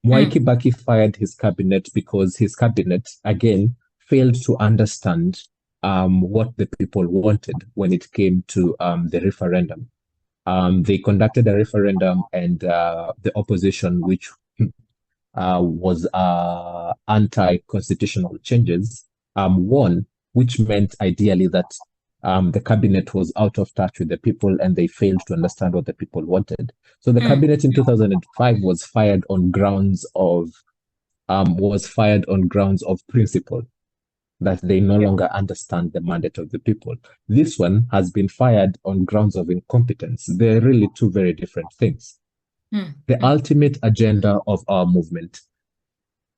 S3: Mwai Kibaki fired his cabinet because his cabinet, again, failed to understand what the people wanted when it came to the referendum. They conducted a referendum, and the opposition, which was anti-constitutional changes, won, which meant ideally that the cabinet was out of touch with the people and they failed to understand what the people wanted. So the cabinet in 2005 was fired on grounds of principle, that they no longer understand the mandate of the people. This one has been fired on grounds of incompetence. They're really two very different things. The ultimate agenda of our movement.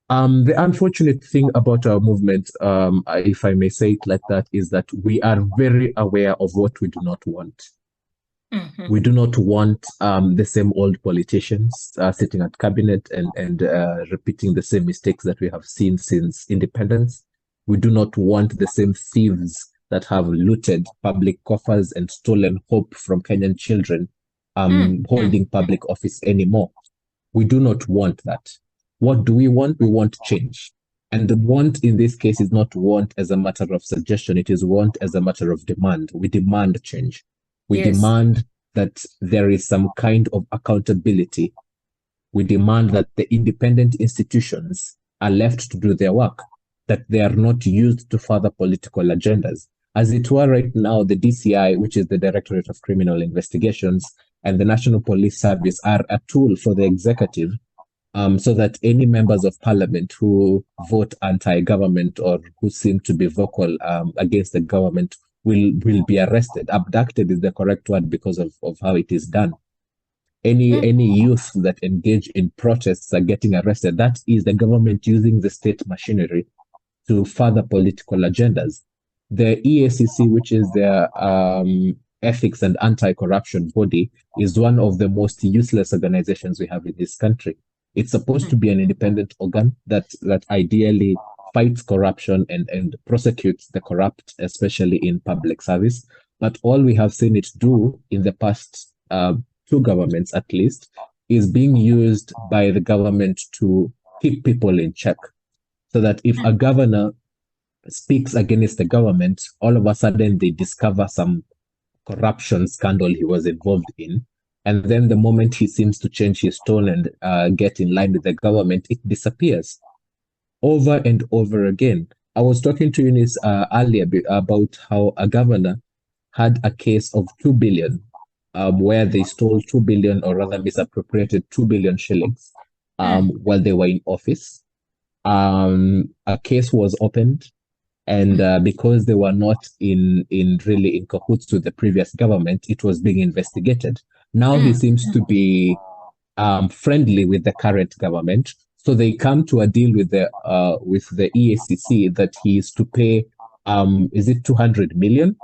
S3: The unfortunate thing about our movement, if I may say it like that, is that we are very aware of what we do not want. We do not want the same old politicians sitting at cabinet and repeating the same mistakes that we have seen since independence. We do not want the same thieves that have looted public coffers and stolen hope from Kenyan children holding public office anymore. We do not want that. What do we want? We want change. And the want in this case is not want as a matter of suggestion, it is want as a matter of demand. We demand change. We
S1: Yes.
S3: demand that there is some kind of accountability. We demand that the independent institutions are left to do their work, that they are not used to further political agendas. As it were, right now, the DCI, which is the Directorate of Criminal Investigations, and the National Police Service are a tool for the executive, so that any members of parliament who vote anti-government or who seem to be vocal against the government will be arrested. Abducted is the correct word because of how it is done. Any youth that engage in protests are getting arrested. That is the government using the state machinery to further political agendas. The EACC, which is their ethics and anti-corruption body, is one of the most useless organizations we have in this country. It's supposed to be an independent organ that ideally fights corruption and prosecutes the corrupt, especially in public service. But all we have seen it do in the past two governments, at least, is being used by the government to keep people in check. So that if a governor speaks against the government, all of a sudden they discover some corruption scandal he was involved in. And then the moment he seems to change his tone and get in line with the government, it disappears over and over again. I was talking to Eunice earlier about how a governor had a case of 2 billion, where they stole 2 billion, or rather misappropriated 2 billion shillings while they were in office. A case was opened, and because they were not really in cahoots with the previous government, it was being investigated. Now he seems to be friendly with the current government, so they come to a deal with the EACC that he is to pay is it 200 million?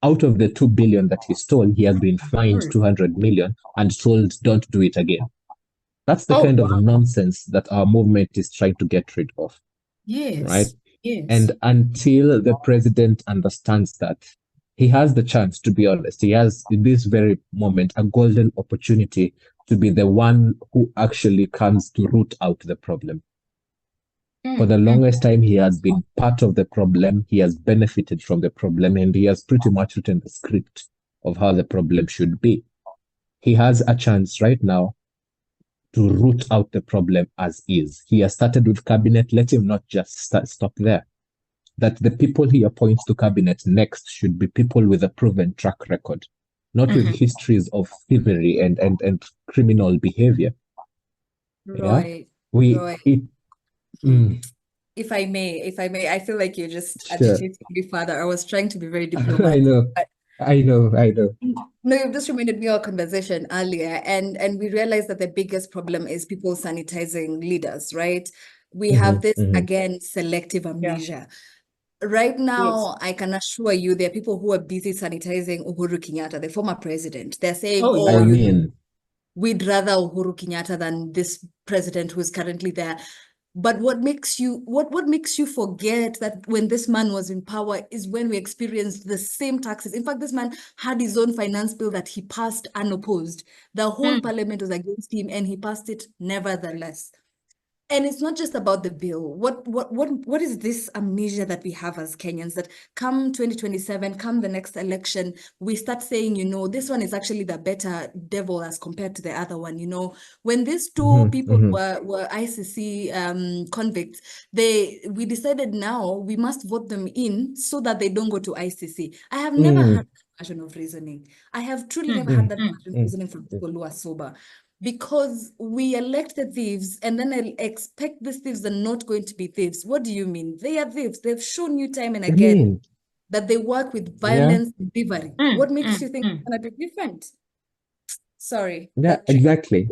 S3: Out of the 2 billion that he stole, he has been fined 200 million and told don't do it again. That's the kind of nonsense that our movement is trying to get rid of.
S1: Yes.
S3: Right?
S1: Yes.
S3: And until the president understands that, he has the chance, to be honest, he has in this very moment a golden opportunity to be the one who actually comes to root out the problem. For the longest time, he has been part of the problem, he has benefited from the problem, and he has pretty much written the script of how the problem should be. He has a chance right now to root out the problem as is. He has started with cabinet, let him not just stop there. That the people he appoints to cabinet next should be people with a proven track record, not with histories of thievery and criminal behavior.
S4: Right.
S3: Yeah?
S4: If I may, I feel like you're just
S3: Sure.
S4: agitating me further. I was trying to be very diplomatic.
S3: I know.
S4: No, you've just reminded me of our conversation earlier, and we realized that the biggest problem is people sanitizing leaders, right? We have this, again, selective amnesia. Right now, I can assure you there are people who are busy sanitizing Uhuru Kenyatta, the former president. They're saying, we'd rather Uhuru Kenyatta than this president who is currently there. But what makes you forget that when this man was in power is when we experienced the same taxes. In fact, this man had his own finance bill that he passed unopposed. The whole parliament was against him, and he passed it nevertheless. And it's not just about the bill. What is this amnesia that we have as Kenyans, that come 2027, come the next election, we start saying, this one is actually the better devil as compared to the other one. When these two people were ICC convicts, we decided now we must vote them in so that they don't go to ICC. I have never had that version of reasoning. I have truly never had that version of reasoning from people who are sober. Because we elect the thieves and then I expect these thieves are not going to be thieves. What do you mean? They are thieves. They've shown you time and again that they work with violence and thievery. What makes you think it's going to be different? Sorry.
S3: Yeah, exactly.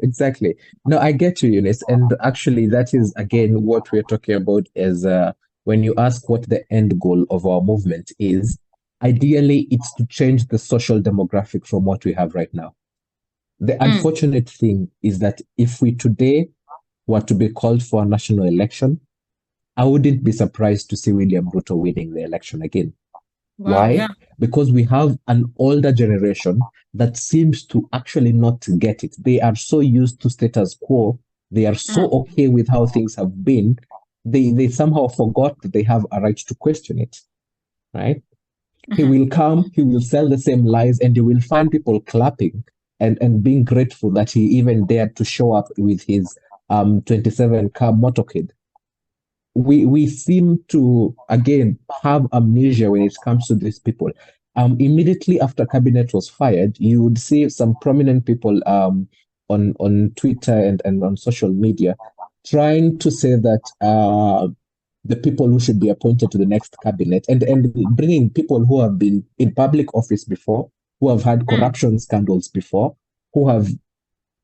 S3: No, I get you, Eunice. And actually, that is, again, what we're talking about is when you ask what the end goal of our movement is, Ideally, it's to change the social demographic from what we have right now. The unfortunate thing is that if we today were to be called for a national election, I wouldn't be surprised to see William Ruto winning the election again.
S1: Wow,
S3: Why?
S1: yeah.
S3: Because we have an older generation that seems to actually not get it. They are so used to status quo. They are so okay with how things have been. They somehow forgot that they have a right to question it, right? He will come, he will sell the same lies, and you will find people clapping and being grateful that he even dared to show up with his 27 car motorcade. We seem to again have amnesia when it comes to these people. Immediately after cabinet was fired, you would see some prominent people on Twitter and on social media trying to say that the people who should be appointed to the next cabinet and bringing people who have been in public office before, who have had corruption scandals before, who have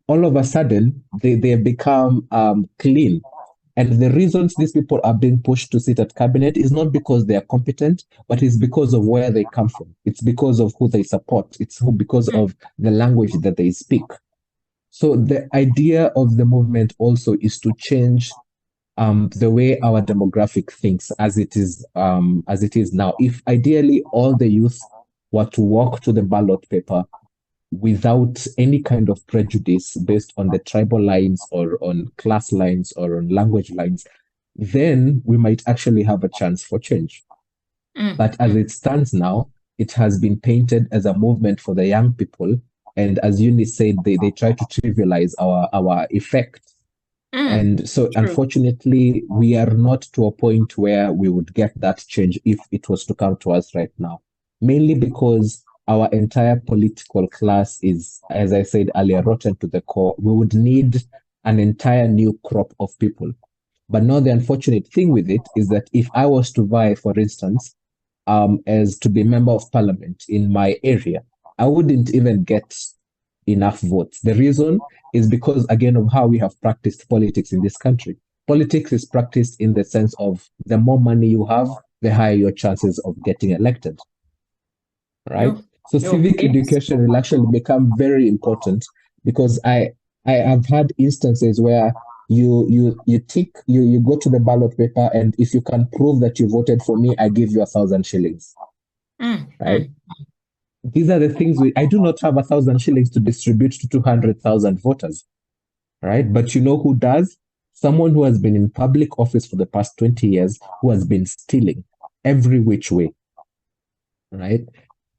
S3: all of a sudden they have become clean. And the reasons these people are being pushed to sit at cabinet is not because they are competent, but it's because of where they come from. It's because of who they support. It's because of the language that they speak. So the idea of the movement also is to change the way our demographic thinks as it is now. If ideally all the youth were to walk to the ballot paper without any kind of prejudice based on the tribal lines or on class lines or on language lines, then we might actually have a chance for change. But as it stands now, it has been painted as a movement for the young people. And as Eunice said, they try to trivialize our effect. And so, unfortunately, we are not to a point where we would get that change if it was to come to us right now, mainly because our entire political class is, as I said earlier, rotten to the core. We would need an entire new crop of people. But now the unfortunate thing with it is that if I was to vie, for instance, as to be member of parliament in my area, I wouldn't even get enough votes. The reason is because, again, of how we have practiced politics in this country. Politics is practiced in the sense of the more money you have, the higher your chances of getting elected. Right? So civic education will actually become very important because I have had instances where you go to the ballot paper, and if you can prove that you voted for me, I give you 1,000 shillings. Right? These are the things I do not have 1,000 shillings to distribute to 200,000 voters. Right? But you know who does? Someone who has been in public office for the past 20 years, who has been stealing every which way. Right?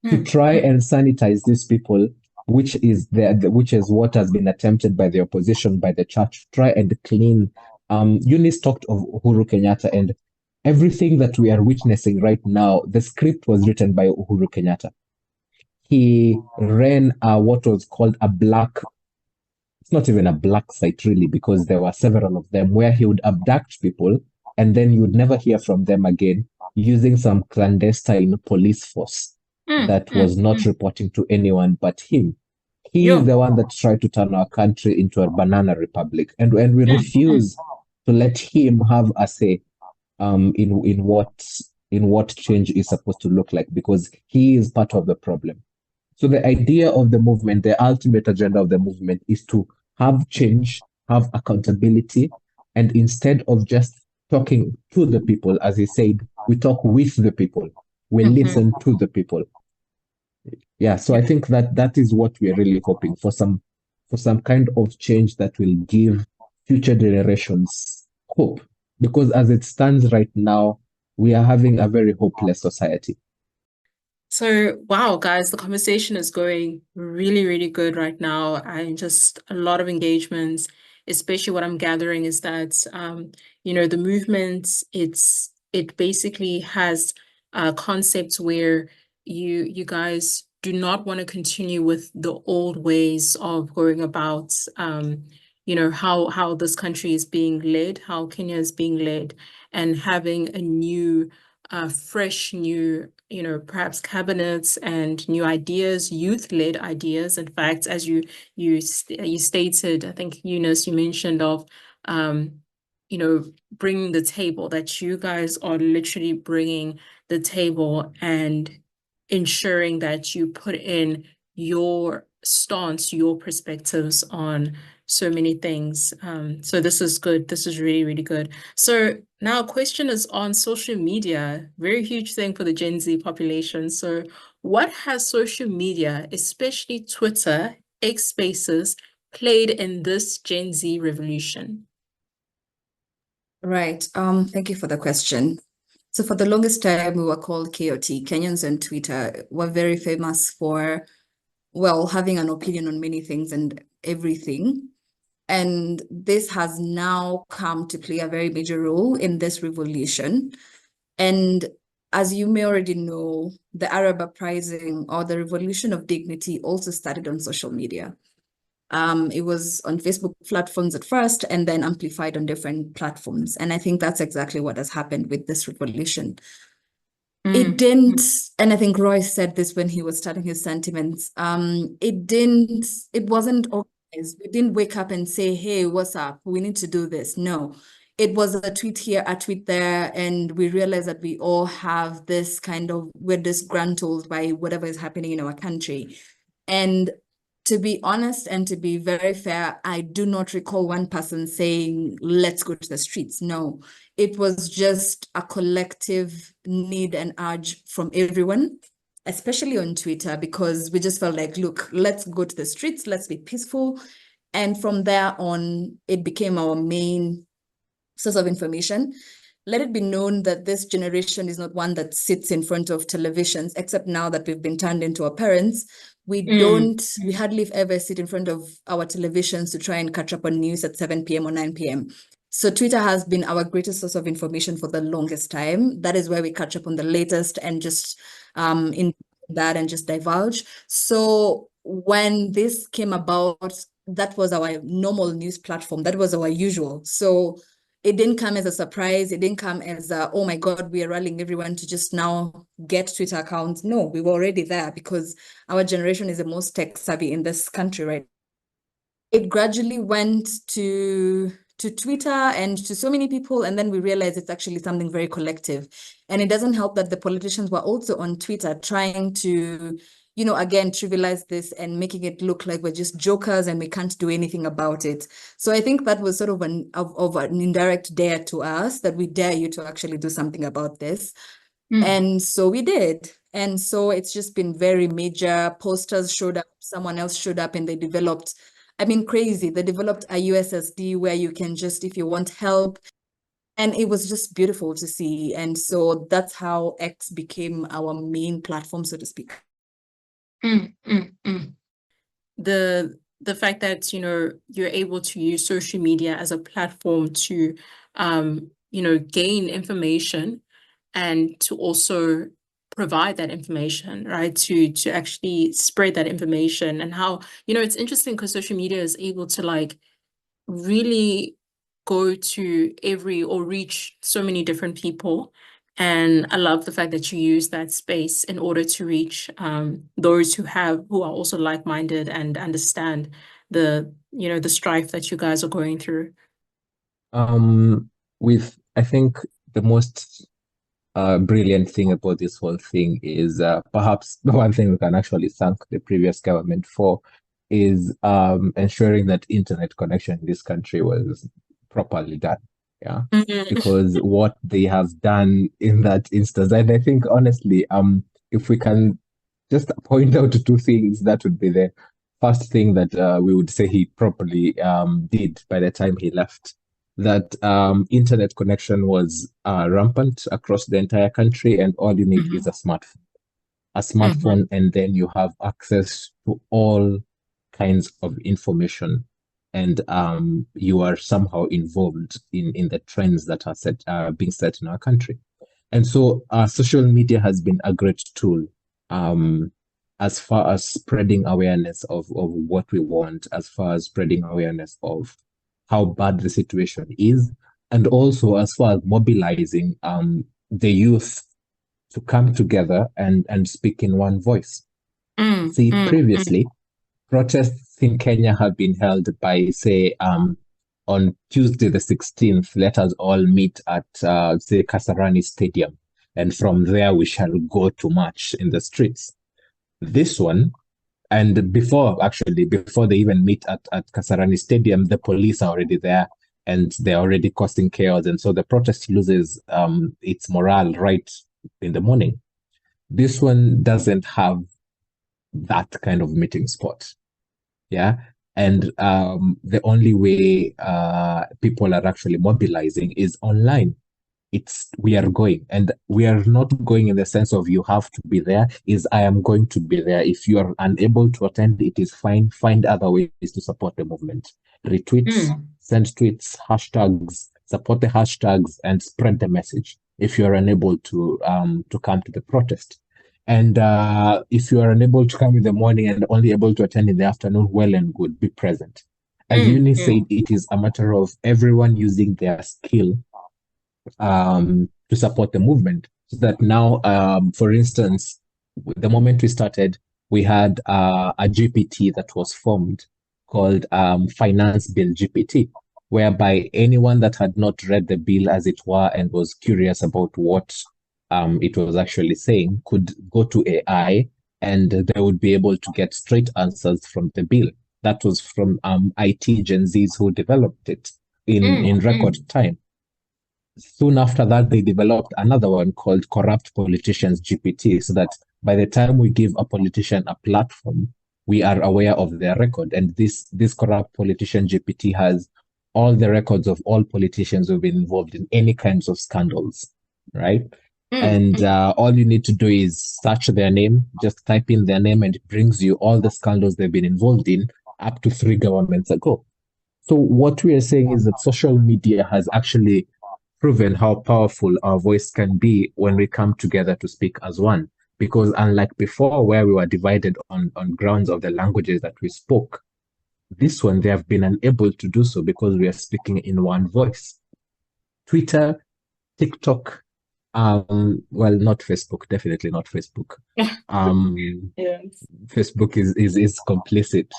S3: To try and sanitize these people, which is what has been attempted by the opposition, by the church, try and clean. Eunice talked of Uhuru Kenyatta, and everything that we are witnessing right now, the script was written by Uhuru Kenyatta. He ran what was called it's not even a black site really, because there were several of them, where he would abduct people and then you would never hear from them again, using some clandestine police force that was not reporting to anyone but him. He is the one that tried to turn our country into a banana republic, and we refuse to let him have a say in what change is supposed to look like, because he is part of the problem. So the idea of the movement, the ultimate agenda of the movement, is to have change, have accountability, and instead of just talking to the people, as he said, we talk with the people. We listen to the people. Yeah, so I think that is what we are really hoping for, some kind of change that will give future generations hope. Because as it stands right now, we are having a very hopeless society.
S1: So, wow, guys, the conversation is going really, really good right now. And just a lot of engagements, especially what I'm gathering is that, the movement, it basically has concepts where you guys do not want to continue with the old ways of going about, how this country is being led, how Kenya is being led, and having a new fresh new, perhaps cabinets and new ideas, youth-led ideas. In fact, as you stated, I think Eunice, you mentioned of bringing the table, that you guys are literally bringing the table and ensuring that you put in your stance, your perspectives on so many things. So this is good. This is really, really good. So now a question is on social media, very huge thing for the Gen Z population. So what has social media, especially Twitter, X Spaces, played in this Gen Z revolution?
S4: Right. Thank you for the question. So for the longest time, we were called KOT. Kenyans on Twitter were very famous for, well, having an opinion on many things and everything. And this has now come to play a very major role in this revolution. And as you may already know, the Arab uprising or the revolution of dignity also started on social media. It was on Facebook platforms at first and then amplified on different platforms. And I think that's exactly what has happened with this revolution. It didn't, and I think Roy said this when he was starting his sentiments. It wasn't organized. We didn't wake up and say, hey, what's up? We need to do this. No, it was a tweet here, a tweet there. And we realized that we all have this kind of, we're disgruntled by whatever is happening in our country. And to be honest and to be very fair, I do not recall one person saying, let's go to the streets. No, it was just a collective need and urge from everyone, especially on Twitter, because we just felt like, look, let's go to the streets, let's be peaceful. And from there on, it became our main source of information. Let it be known that this generation is not one that sits in front of televisions, except now that we've been turned into our parents. We hardly ever sit in front of our televisions to try and catch up on news at 7 p.m. or 9 p.m. So Twitter has been our greatest source of information for the longest time. That is where we catch up on the latest and just in that and just divulge. So when this came about, that was our normal news platform. That was our usual. So it didn't come as a surprise. It didn't come as oh my God, we are rallying everyone to just now get Twitter accounts. No, we were already there because our generation is the most tech savvy in this country, right? It gradually went to Twitter and to so many people, and then we realized it's actually something very collective. And it doesn't help that the politicians were also on Twitter trying to, again, trivialize this and making it look like we're just jokers and we can't do anything about it. So I think that was sort of an indirect dare to us, that we dare you to actually do something about this. And so we did. And so it's just been very major. Posters showed up, someone else showed up, and they developed, crazy. They developed a USSD where you can just, if you want help, and it was just beautiful to see. And so that's how X became our main platform, so to speak.
S1: The fact that you're able to use social media as a platform to gain information and to also provide that information, right? To actually spread that information, and how it's interesting because social media is able to really go to reach so many different people. And I love the fact that you use that space in order to reach those who are also like-minded and understand the strife that you guys are going through.
S3: I think the most brilliant thing about this whole thing is perhaps the one thing we can actually thank the previous government for is ensuring that internet connection in this country was properly done. Yeah, because what they have done in that instance, and I think honestly, if we can just point out two things, that would be the first thing that we would say he properly did by the time he left. That internet connection was rampant across the entire country, and all you need is a smartphone, and then you have access to all kinds of information, and you are somehow involved in the trends that are being set in our country. And so social media has been a great tool as far as spreading awareness of what we want, as far as spreading awareness of how bad the situation is, and also as far as mobilizing the youth to come together and speak in one voice. See, previously, protests in Kenya have been held by, say, on Tuesday the 16th, let us all meet at, say, Kasarani Stadium. and from there we shall go to march in the streets. This one, and before they even meet at Kasarani Stadium, the police are already there and they're already causing chaos. And so the protest loses its morale right in the morning. This one doesn't have that kind of meeting spot. Yeah. And the only way people are actually mobilizing is online. We are going, and we are not going in the sense of you have to be there, is I am going to be there. If you are unable to attend, it is fine. Find other ways to support the movement. Retweets, send tweets, hashtags, support the hashtags, and spread the message if you are unable to come to the protest. And if you are unable to come in the morning and only able to attend in the afternoon, well and good, be present. As Uni said, it is a matter of everyone using their skill to support the movement. So that now, for instance, the moment we started, we had a GPT that was formed called Finance Bill GPT, whereby anyone that had not read the bill, as it were, and was curious about what it was actually saying could go to AI and they would be able to get straight answers from the bill. That was from IT Gen Zs who developed it in record time. Soon after that, they developed another one called Corrupt Politicians GPT, so that by the time we give a politician a platform, we are aware of their record. And this Corrupt Politician GPT has all the records of all politicians who've been involved in any kinds of scandals, right? And all you need to do is search their name, just type in their name, and it brings you all the scandals they've been involved in up to 3 governments ago. So what we are saying is that social media has actually proven how powerful our voice can be when we come together to speak as one. Because unlike before, where we were divided on grounds of the languages that we spoke, this one, they have been unable to do so because we are speaking in one voice. Twitter, TikTok, well, not Facebook, definitely not Facebook.
S1: Yes.
S3: Facebook is complicit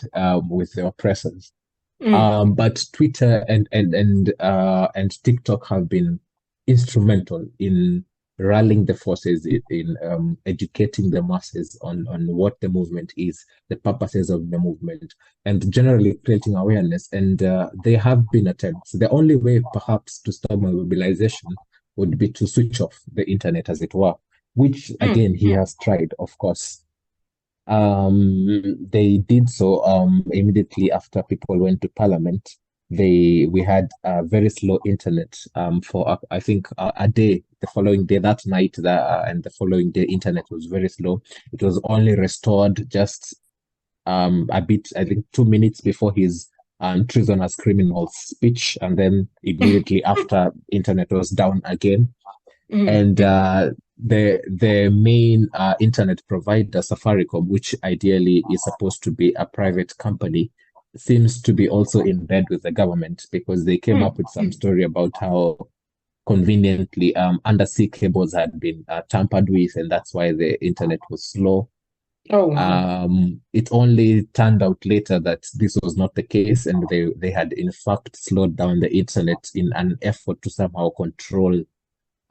S3: with the oppressors. But Twitter and TikTok have been instrumental in rallying the forces, in educating the masses on what the movement is, the purposes of the movement, and generally creating awareness. And there have been attempts. The only way perhaps to stop mobilization would be to switch off the internet, as it were, which again he has tried, of course. They did so immediately after people went to parliament. We had very slow internet for I think a day. The following day, that night, and the following day, internet was very slow. It was only restored just a bit, I think 2 minutes before his treason as criminals speech, and then immediately after, internet was down again. And the main internet provider, Safaricom, which ideally is supposed to be a private company, seems to be also in bed with the government, because they came up with some story about how conveniently undersea cables had been tampered with, and that's why the internet was slow.
S1: Oh, wow.
S3: It only turned out later that this was not the case, and they had in fact slowed down the internet in an effort to somehow control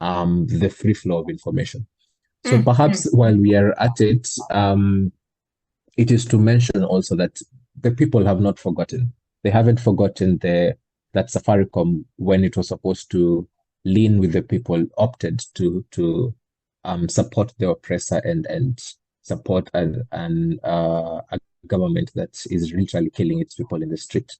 S3: the free flow of information. So perhaps while we are at it, it is to mention also that the people have not forgotten. They haven't forgotten that Safaricom, when it was supposed to lean with the people, opted to support the oppressor and support a government that is literally killing its people in the street.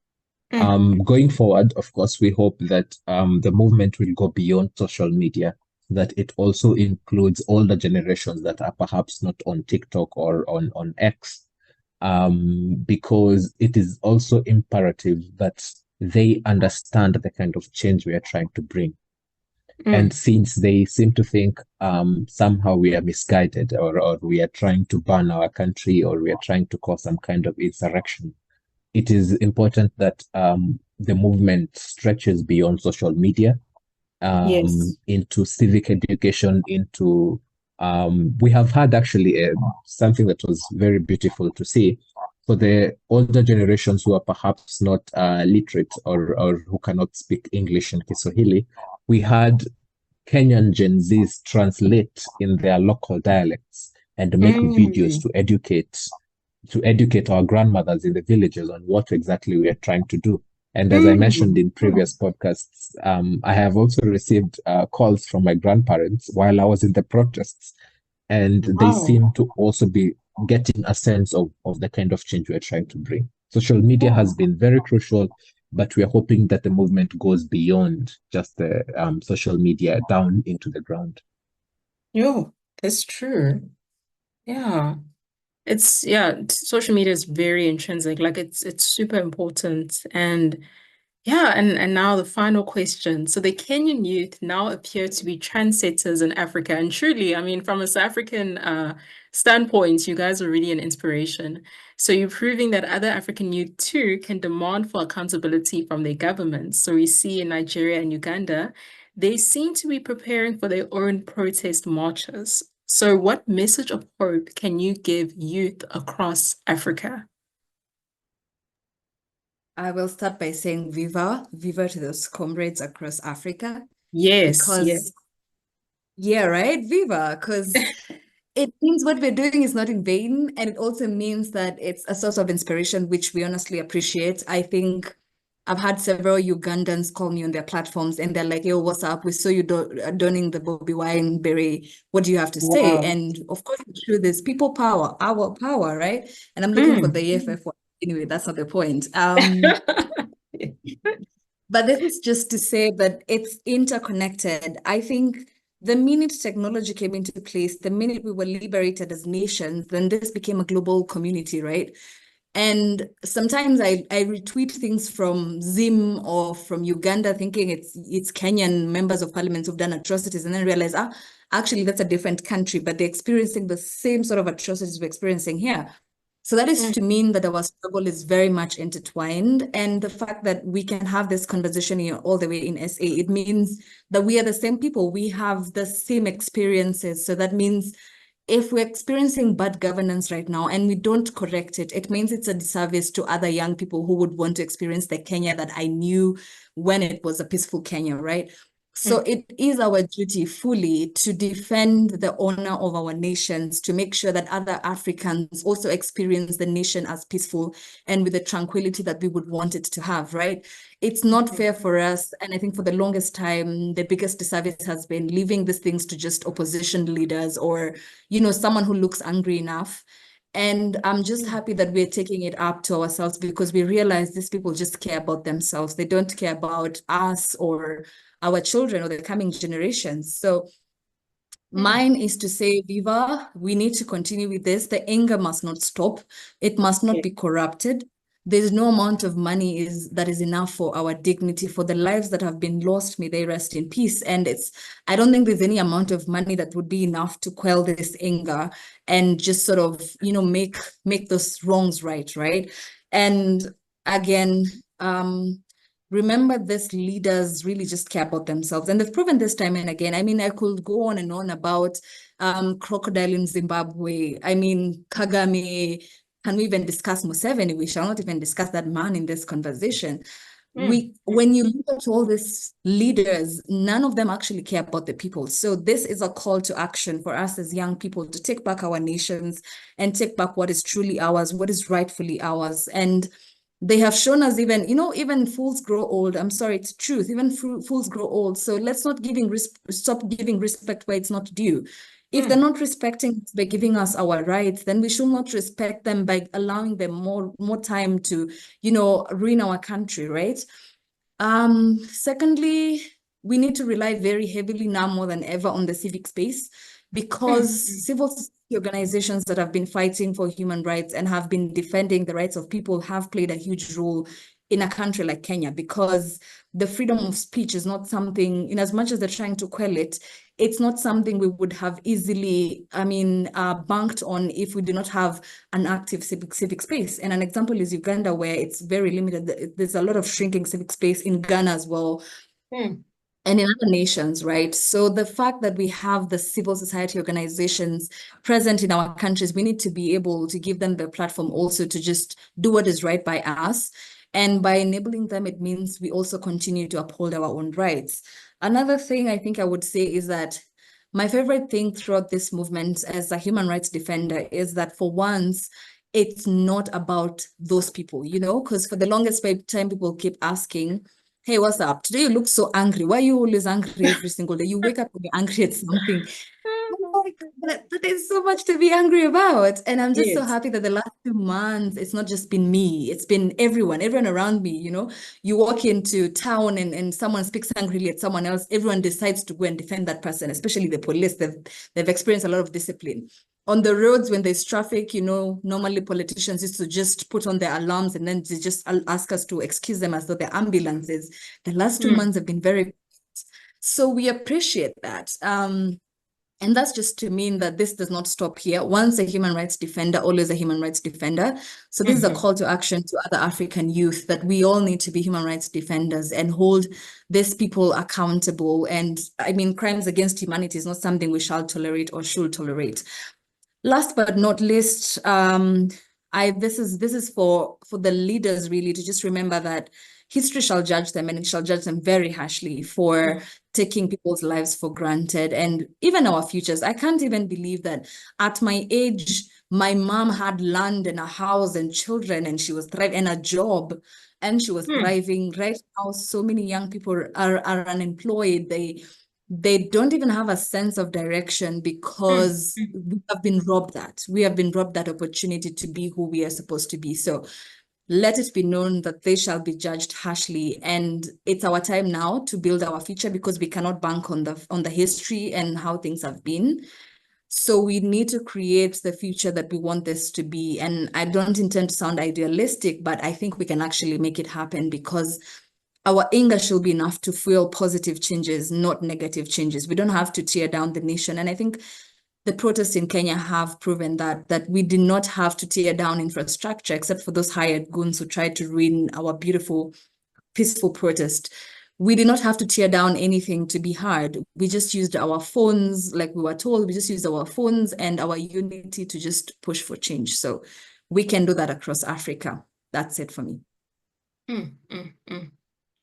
S3: Going forward, of course, we hope that the movement will go beyond social media, that it also includes older generations that are perhaps not on TikTok or on X, because it is also imperative that they understand the kind of change we are trying to bring. And since they seem to think somehow we are misguided, or we are trying to burn our country, or we are trying to cause some kind of insurrection, it is important that the movement stretches beyond social media,
S1: Yes.
S3: into civic education, into we have had actually something that was very beautiful to see. For the older generations who are perhaps not literate, or who cannot speak English and Kiswahili, we had Kenyan Gen Zs translate in their local dialects and make videos to educate our grandmothers in the villages on what exactly we are trying to do. And as I mentioned in previous podcasts, I have also received calls from my grandparents while I was in the protests, and they seem to also be getting a sense of the kind of change we're trying to bring. Social media has been very crucial, but we're hoping that the movement goes beyond just the social media down into the ground.
S1: Yo, that's true. Yeah. Social media is very intrinsic. Like it's super important. And yeah, and now the final question. So the Kenyan youth now appear to be trendsetters in Africa. And truly, I mean, from a South African standpoint, you guys are really an inspiration. So you're proving that other African youth too can demand for accountability from their governments. So we see in Nigeria and Uganda, they seem to be preparing for their own protest marches. So what message of hope can you give youth across Africa?
S4: I will start by saying viva to those comrades across Africa.
S1: Yes,
S4: Because, yeah, right? Viva, because it means what we're doing is not in vain. And it also means that it's a source of inspiration, which we honestly appreciate. I think I've had several Ugandans call me on their platforms and they're like, yo, what's up? We saw you donning the Bobby Wine berry. What do you have to say?
S1: Wow.
S4: And of course, the truth is people power, our power, right? And I'm looking for the EFF one. Anyway, that's not the point. But this is just to say that it's interconnected. I think the minute technology came into place, the minute we were liberated as nations, then this became a global community, right? And sometimes I retweet things from Zim or from Uganda thinking it's Kenyan members of parliament who've done atrocities, and then realize, actually that's a different country, but they're experiencing the same sort of atrocities we're experiencing here. So that is to mean that our struggle is very much intertwined. And the fact that we can have this conversation here all the way in SA, it means that we are the same people. We have the same experiences. So that means if we're experiencing bad governance right now and we don't correct it, it means it's a disservice to other young people who would want to experience the Kenya that I knew when it was a peaceful Kenya, right? So it is our duty fully to defend the honor of our nations, to make sure that other Africans also experience the nation as peaceful and with the tranquility that we would want it to have, right? It's not fair for us. And I think for the longest time, the biggest disservice has been leaving these things to just opposition leaders or, someone who looks angry enough. And I'm just happy that we're taking it up to ourselves because we realize these people just care about themselves. They don't care about us or our children or the coming generations. So mine is to say, Viva, we need to continue with this. The anger must not stop. It must not be corrupted. There's no amount of money that is enough for our dignity, for the lives that have been lost. May they rest in peace. And I don't think there's any amount of money that would be enough to quell this anger and just sort of, make those wrongs right? And again, remember, these leaders really just care about themselves. And they've proven this time and again. I mean, I could go on and on about crocodile in Zimbabwe. I mean, Kagame. Can we even discuss Museveni? We shall not even discuss that man in this conversation. When you look at all these leaders, none of them actually care about the people. So this is a call to action for us as young people to take back our nations and take back what is truly ours, what is rightfully ours. And they have shown us even fools grow old. I'm sorry, it's truth. Even fools grow old. So let's not stop giving respect where it's not due. If they're not respecting us by giving us our rights, then we should not respect them by allowing them more time to, ruin our country, right? Secondly, we need to rely very heavily now more than ever on the civic space because civil society organizations that have been fighting for human rights and have been defending the rights of people have played a huge role in a country like Kenya, because the freedom of speech is not something, in as much as they're trying to quell it, it's not something we would have easily, banked on if we do not have an active civic space. And an example is Uganda, where it's very limited. There's a lot of shrinking civic space in Ghana as well. And in other nations, right? So the fact that we have the civil society organizations present in our countries, we need to be able to give them the platform also to just do what is right by us. And by enabling them, it means we also continue to uphold our own rights. Another thing I think I would say is that my favorite thing throughout this movement as a human rights defender is that for once, it's not about those people, because for the longest time, people keep asking, hey, what's up? Today you look so angry. Why are you always angry every single day? You wake up and you're angry at something. But there's so much to be angry about. And I'm just so
S1: Yes.
S4: happy that the last 2 months, it's not just been me, it's been everyone around me, You walk into town and someone speaks angrily at someone else, everyone decides to go and defend that person, especially the police. They've experienced a lot of discipline. On the roads, when there's traffic, normally politicians used to just put on their alarms and then they just ask us to excuse them as though they're ambulances. The last 2 months have been very, so we appreciate that. And that's just to mean that this does not stop here. Once a human rights defender, always a human rights defender. So this is a call to action to other African youth that we all need to be human rights defenders and hold these people accountable. And I mean, crimes against humanity is not something we shall tolerate or should tolerate. Last but not least, this is for the leaders really to just remember that history shall judge them, and it shall judge them very harshly for taking people's lives for granted and even our futures. I can't even believe that at my age, my mom had land and a house and children, and she was thriving, and a job, and she was thriving. Right now, so many young people are unemployed. They don't even have a sense of direction because we have been robbed that. We have been robbed that opportunity to be who we are supposed to be. So let it be known that they shall be judged harshly. And it's our time now to build our future because we cannot bank on the history and how things have been. So we need to create the future that we want this to be. And I don't intend to sound idealistic, but I think we can actually make it happen because our anger should be enough to fuel positive changes, not negative changes. We don't have to tear down the nation. And I think the protests in Kenya have proven that we did not have to tear down infrastructure, except for those hired goons who tried to ruin our beautiful, peaceful protest. We did not have to tear down anything to be heard. We just used our phones, like we were told, we just used our phones and our unity to just push for change. So we can do that across Africa. That's it for me.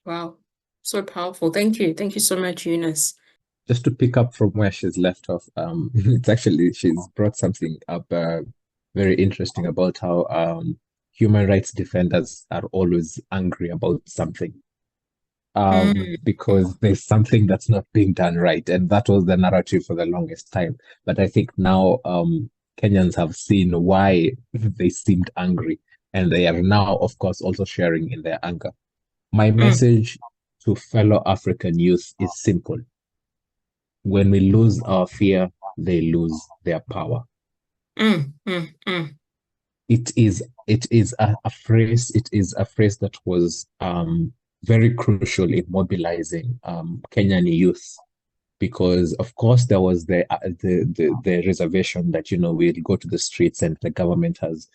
S1: Wow, so powerful. Thank you. Thank you so much, Eunice.
S3: Just to pick up from where she's left off, it's actually, she's brought something up very interesting about how human rights defenders are always angry about something. Because there's something that's not being done right. And that was the narrative for the longest time. But I think now Kenyans have seen why they seemed angry. And they are now, of course, also sharing in their anger. My message to fellow African youth is simple. When we lose our fear, they lose their power. It is a phrase that was very crucial in mobilizing Kenyan youth, because of course there was the reservation that we'll go to the streets and the government has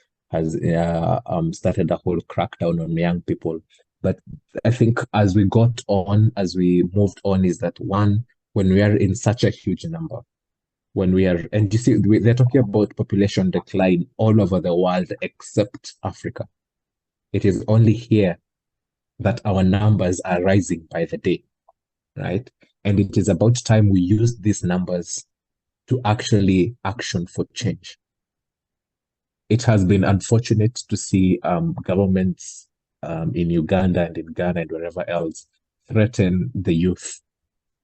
S3: started a whole crackdown on young people. But I think as we moved on, is that one, when we are in such a huge number, and you see, they're talking about population decline all over the world except Africa. It is only here that our numbers are rising by the day, right? And it is about time we use these numbers to actually action for change. It has been unfortunate to see governments in Uganda and in Ghana and wherever else threaten the youth,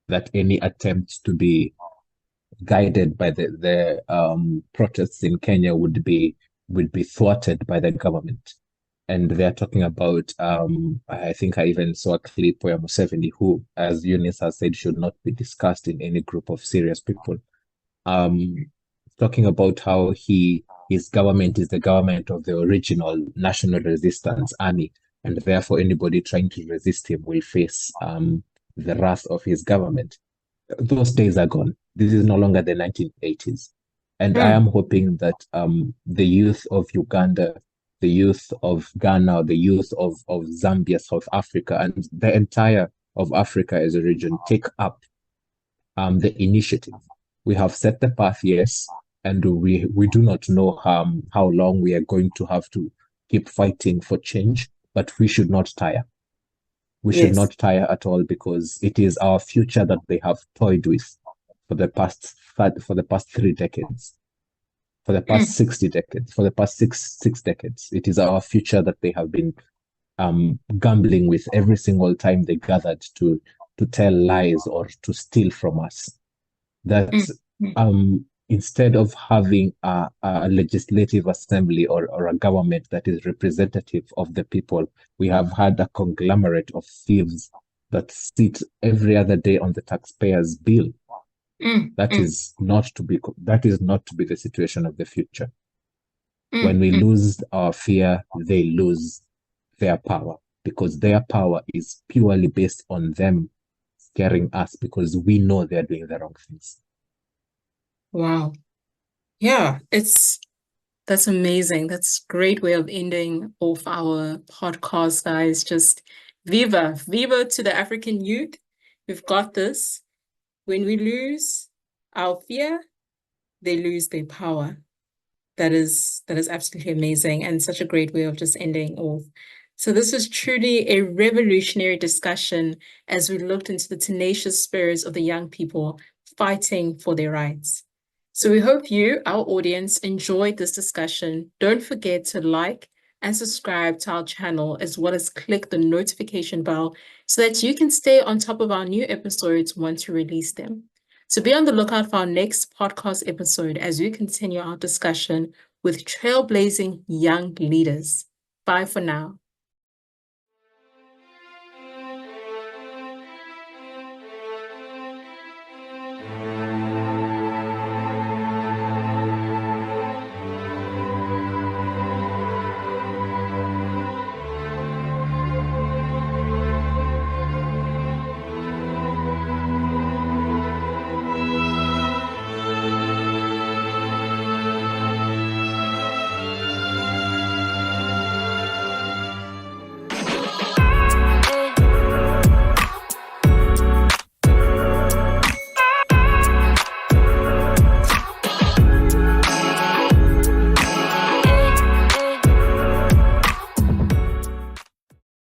S3: that any attempt to be guided by the protests in Kenya would be thwarted by the government. And they're talking about, I think I even saw a clip where Museveni, who, as Eunice has said, should not be discussed in any group of serious people, talking about how his government is the government of the original National Resistance Army, and therefore anybody trying to resist him will face the wrath of his government. Those days are gone. This is no longer the 1980s. And I am hoping that the youth of Uganda, the youth of Ghana, the youth of Zambia, South Africa, and the entire of Africa as a region take up the initiative. We have set the path, yes, and we do not know how long we are going to have to keep fighting for change, but we should not tire. We should not tire at all, because it is our future that they have toyed with for the past 3 decades, for the past 60 decades, for the past six decades. It is our future that they have been gambling with every single time they gathered to tell lies or to steal from us. That instead of having a legislative assembly or a government that is representative of the people, we have had a conglomerate of thieves that sit every other day on the taxpayers' bill. That is not to be the situation of the future. When we lose our fear, they lose their power, because their power is purely based on them scaring us, because we know they're doing the wrong things.
S1: Wow. Yeah, that's amazing. That's a great way of ending off our podcast, guys. Just viva to the African youth. We've got this. When we lose our fear, they lose their power. That is absolutely amazing, and such a great way of just ending off. So this was truly a revolutionary discussion as we looked into the tenacious spirits of the young people fighting for their rights. So we hope you, our audience, enjoyed this discussion. Don't forget to like and subscribe to our channel, as well as click the notification bell so that you can stay on top of our new episodes once we release them. So be on the lookout for our next podcast episode as we continue our discussion with trailblazing young leaders. Bye for now.